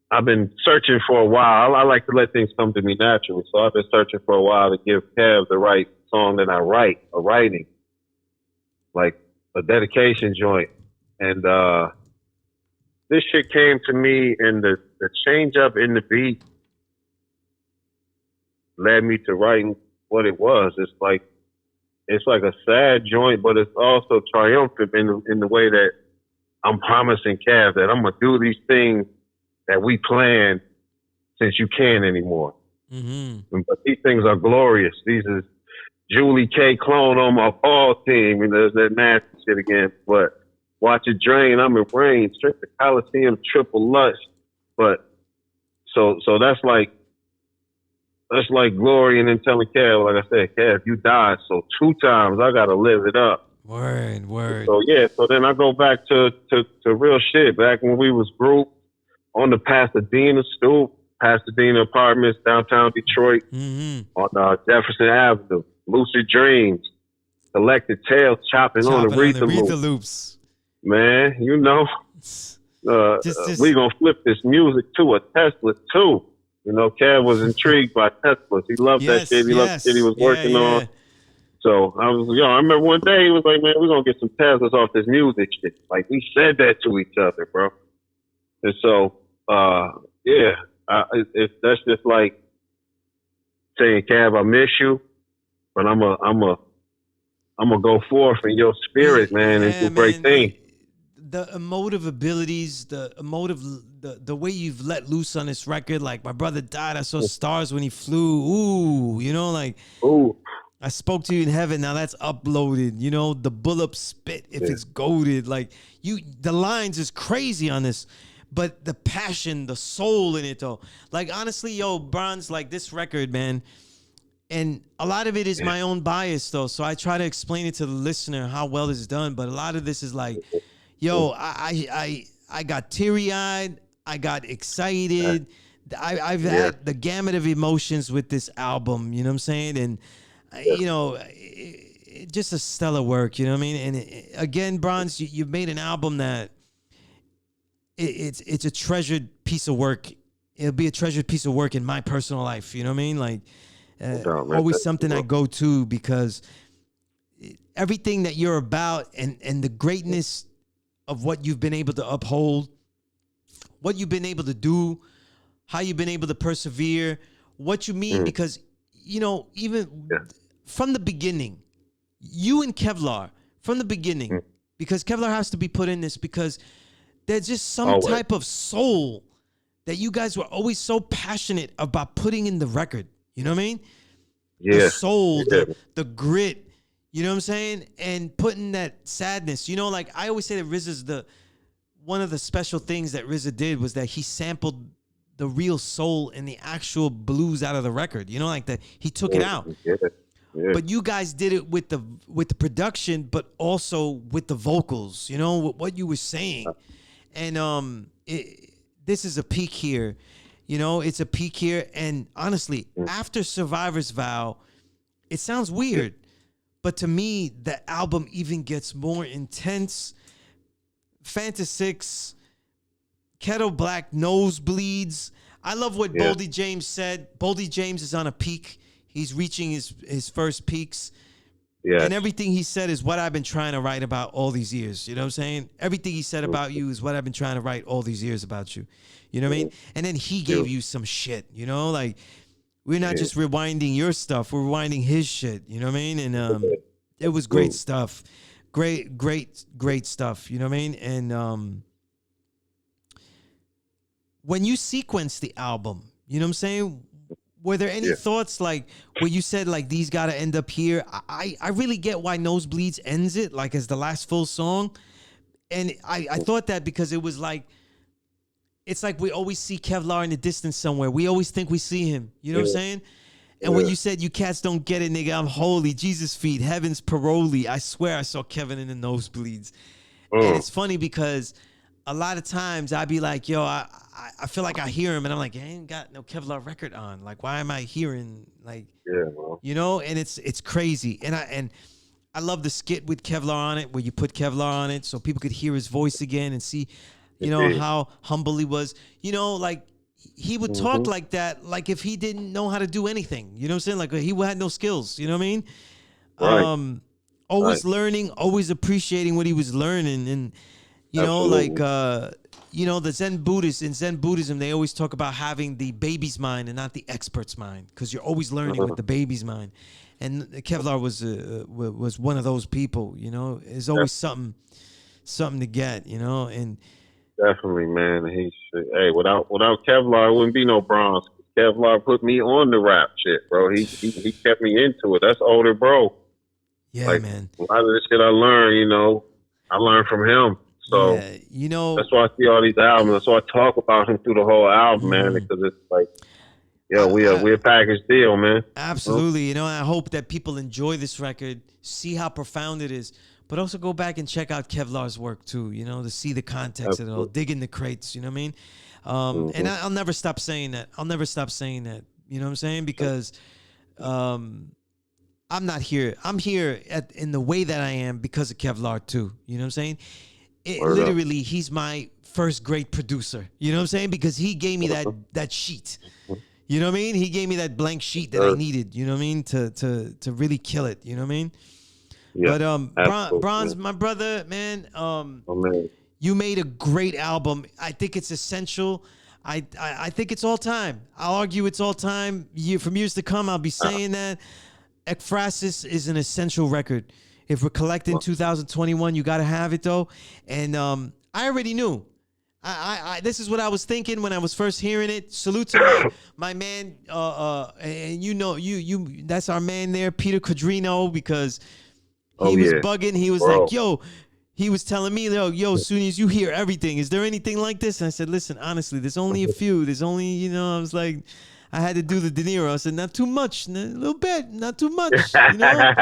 I've been searching for a while. I like to let things come to me naturally. So I've been searching for a while to give Cav the right song that I write, a writing, like a dedication joint. And this shit came to me, and the change up in the beat led me to writing what it was. It's like a sad joint, but it's also triumphant in the way that I'm promising Cav that I'm gonna do these things that we planned since you can't anymore. But these things are glorious. These is Julie K clone on my ball team, and there's that nasty shit again. But watch it drain. I'm in rain. Straight to Coliseum, triple lust. But so that's like glory, and then telling Cav, like I said, Cav, you died, so 2 times I gotta live it up. Word. So yeah, so then I go back to real shit. Back when we was grouped on the Pasadena stoop, Pasadena Apartments, downtown Detroit, on Jefferson Avenue, Lucid Dreams, Collected Tales, chopping on the Aretha loops. Man, we gonna flip this music to a Tesla too. Cav was intrigued by Teslas. He loved that shit. He loved the shit he was working on. So I remember one day he was like, man, we're going to get some Teslas off this music shit. Like, we said that to each other, bro. And so, that's just like saying, Cav, I miss you, but I'm gonna go forth in your spirit, man, and do great things. The emotive abilities, the way you've let loose on this record, like My Brother Died, I Saw Stars When He Flew. Ooh. I Spoke to You in Heaven. Now that's uploaded. The Bull Up Spit if it's goaded. Like the lines is crazy on this. but the passion, the soul in it though. Like honestly, yo, Bronz, like this record, man. And a lot of it is my own bias though. So I try to explain it to the listener how well it's done. But a lot of this is like, yo, I got teary-eyed, I got excited. I've had the gamut of emotions with this album, you know what I'm saying? And, you know, just a stellar work, you know what I mean? And again, Bronz, you've made an album that it's a treasured piece of work. It'll be a treasured piece of work in my personal life, you know what I mean? Like, always something I go to because everything that you're about and the greatness of what you've been able to uphold, what you've been able to do, how you've been able to persevere, what you mean, because, you know, even from the beginning, you and Kevlar, from the beginning, because Kevlar has to be put in this because there's just some type of soul that you guys were always so passionate about putting in the record. You know what I mean? Yeah. The soul, the grit, you know what I'm saying? And putting that sadness, you know, like I always say that RZA's one of the special things that RZA did was that he sampled the real soul and the actual blues out of the record. You know, like that he took it out. Yeah. But you guys did it with the production, but also with the vocals, you know, what you were saying. And this is a peak here. You know, it's a peak here. And honestly, after Survivor's Vow, it sounds weird, but to me, the album even gets more intense. Fanta 6, Kettle Black, Nosebleeds. I love what Boldy James said. Boldy James is on a peak. He's reaching his first peaks. Yeah. And everything he said is what I've been trying to write about all these years. You know what I'm saying? Everything he said about you is what I've been trying to write all these years about you. You know what I mean? And then he gave you some shit, you know? Like, we're not just rewinding your stuff. We're rewinding his shit. You know what I mean? And it was great stuff. Great stuff. You know what I mean? And when you sequence the album, you know what I'm saying? Were there any thoughts like where you said like these got to end up here? I really get why Nosebleeds ends it like as the last full song. And I thought that because it was like, it's like we always see Kevlar in the distance somewhere. We always think we see him. You know what I'm saying? And when you said you cats don't get it, nigga, I'm holy. Jesus feet, heaven's parolee. I swear I saw Kevin in the Nosebleeds. And it's funny because a lot of times I'd be like, yo, I feel like I hear him and I'm like, I ain't got no Kevlar record on. Like, why am I hearing like, you know? And it's crazy. And I love the skit with Kevlar on it, where you put Kevlar on it so people could hear his voice again and see, you know, how humble he was. You know, like he would talk like that, like if he didn't know how to do anything. You know what I'm saying? Like he had no skills. You know what I mean? Right. Always learning, always appreciating what he was learning. And, you know, like, you know, the Zen Buddhists, in Zen Buddhism, they always talk about having the baby's mind and not the expert's mind, because you're always learning with the baby's mind. And Kevlar was one of those people, you know. There's always something to get, you know. And definitely, man. Hey, without Kevlar, it wouldn't be no Bronz. Kevlar put me on the rap shit, bro. He kept me into it. That's older, bro. Yeah, like, man. A lot of the shit I learned, you know, I learned from him. So, you know, that's why I see all these albums. That's why I talk about him through the whole album, man, because it's like, we're a package deal, man. Absolutely. You know, I hope that people enjoy this record, see how profound it is, but also go back and check out Kevlar's work too, you know, to see the context of it all, dig in the crates, you know what I mean? And I'll never stop saying that. You know what I'm saying? Because I'm not here. I'm here in the way that I am because of Kevlar too. You know what I'm saying? Literally, he's my first great producer. You know what I'm saying? Because he gave me that sheet. You know what I mean? He gave me that blank sheet that I needed. You know what I mean? To really kill it. You know what I mean? Yeah, but Bronz, my brother, man, you made a great album. I think it's essential. I think it's all time. I'll argue it's all time. From years to come, I'll be saying that. Ekphrasis is an essential record. If we're collecting 2021, you got to have it, though. And I already knew. This is what I was thinking when I was first hearing it. Salute to my man, and you know, that's our man there, Peter Codrino, because he was bugging. He was like, yo, he was telling me, yo, soon as you hear everything, is there anything like this? And I said, listen, honestly, there's only a few. There's only, you know, I was like, I had to do the De Niro. I said, not too much, a little bit, not too much, you know?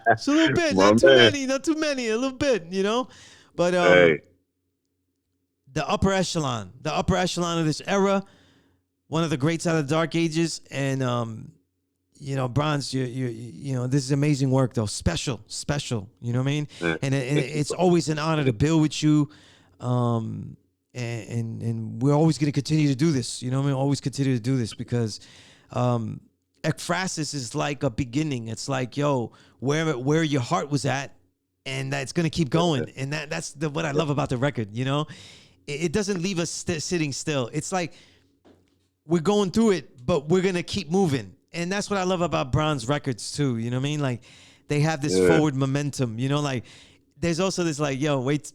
It's a little bit, not too many, not too many, a little bit, you know? But the upper echelon of this era, one of the greats out of the Dark Ages, and you know, Bronz, you know, this is amazing work though, special, you know what I mean? Yeah. And it's always an honor to build with you, and we're always going to continue to do this, you know what I mean? Always continue to do this because Ekphrasis is like a beginning. It's like, yo, where your heart was at, and that's going to keep going, and that's what I love about the record, you know? It doesn't leave us sitting still. It's like we're going through it, but we're going to keep moving. And that's what I love about Bronz records too. You know what I mean? Like they have this forward momentum, you know, like there's also this like, yo, wait,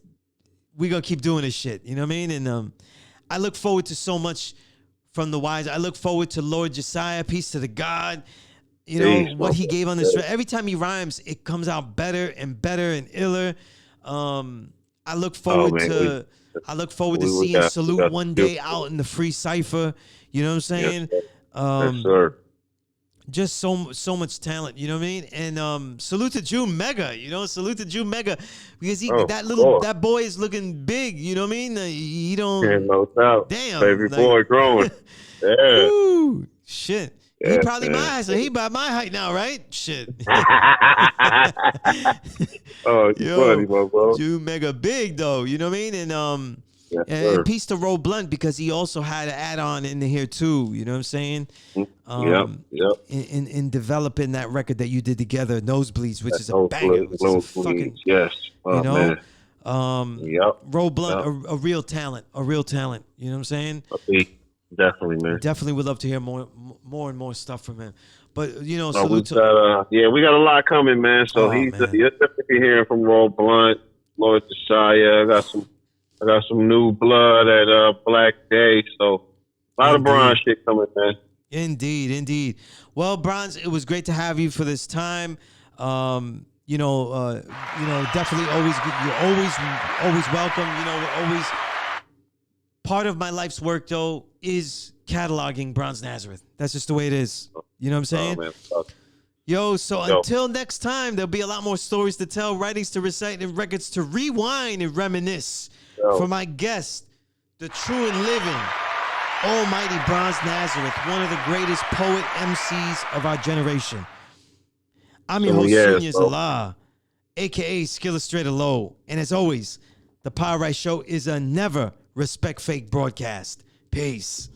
we're going to keep doing this shit. You know what I mean? And I look forward to so much from the wise. I look forward to Lord Josiah, peace to the God. You know, what he gave on this. Every time he rhymes, it comes out better and iller. I look forward to seeing Salute one day out in the free cipher. You know what I'm saying? Yes, sir. Just so much talent, you know what I mean? And salute to Jew Mega, you know, salute to Jew Mega because that boy is looking big, you know what I mean? He don't. Yeah, no doubt. Damn, baby boy growing. Yeah. Woo, shit. Yeah, he probably my height, so he about my height now, right? Shit. Oh, it's funny, my bro. Jew Mega big though, you know what I mean? And yes, and peace to Roll Blunt because he also had an add-on in here too. You know what I'm saying? Yep. In developing that record that you did together, Nosebleeds, which is a banger. Yes. Oh, you know, man. Roll Blunt, a real talent. You know what I'm saying? Definitely, man. Definitely would love to hear more and more stuff from him. But you know, we got a lot coming, man. So you're definitely hearing from Roll Blunt, Lord Josiah. I got some new blood at Black Day. So a lot of Bronz shit coming, man. Indeed. Well, Bronz, it was great to have you for this time. You know, definitely you're always welcome. You know, we're always part of my life's work though is cataloging Bronz Nazareth. That's just the way it is. You know what I'm saying? Oh, man. So until next time, there'll be a lot more stories to tell, writings to recite, and records to rewind and reminisce. For my guest, the true and living, almighty Bronz Nazareth, one of the greatest poet MCs of our generation. I'm your host, Sunya Zala, a.k.a. Skillustrator Low. And as always, the Power Right Show is a never respect fake broadcast. Peace.